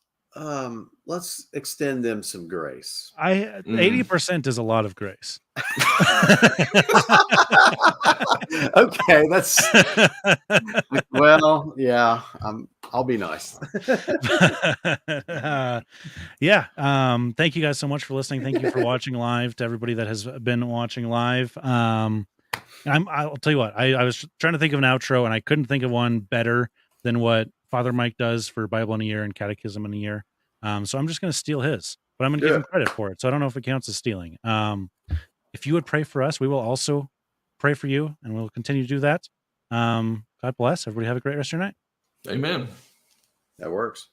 extend them some grace. 80% is a lot of grace. Okay, that's well, yeah. I'll be nice. Thank you guys so much for listening. Thank you for watching live. To everybody that has been watching live, I'll tell you what. I was trying to think of an outro, and I couldn't think of one better than what Father Mike does for Bible in a Year and Catechism in a Year. So I'm just going to steal his. but I'm going to give him credit for it. So I don't know if it counts as stealing. If you would pray for us, we will also pray for you, and we'll continue to do that. God bless. Everybody have a great rest of your night. Amen. That works.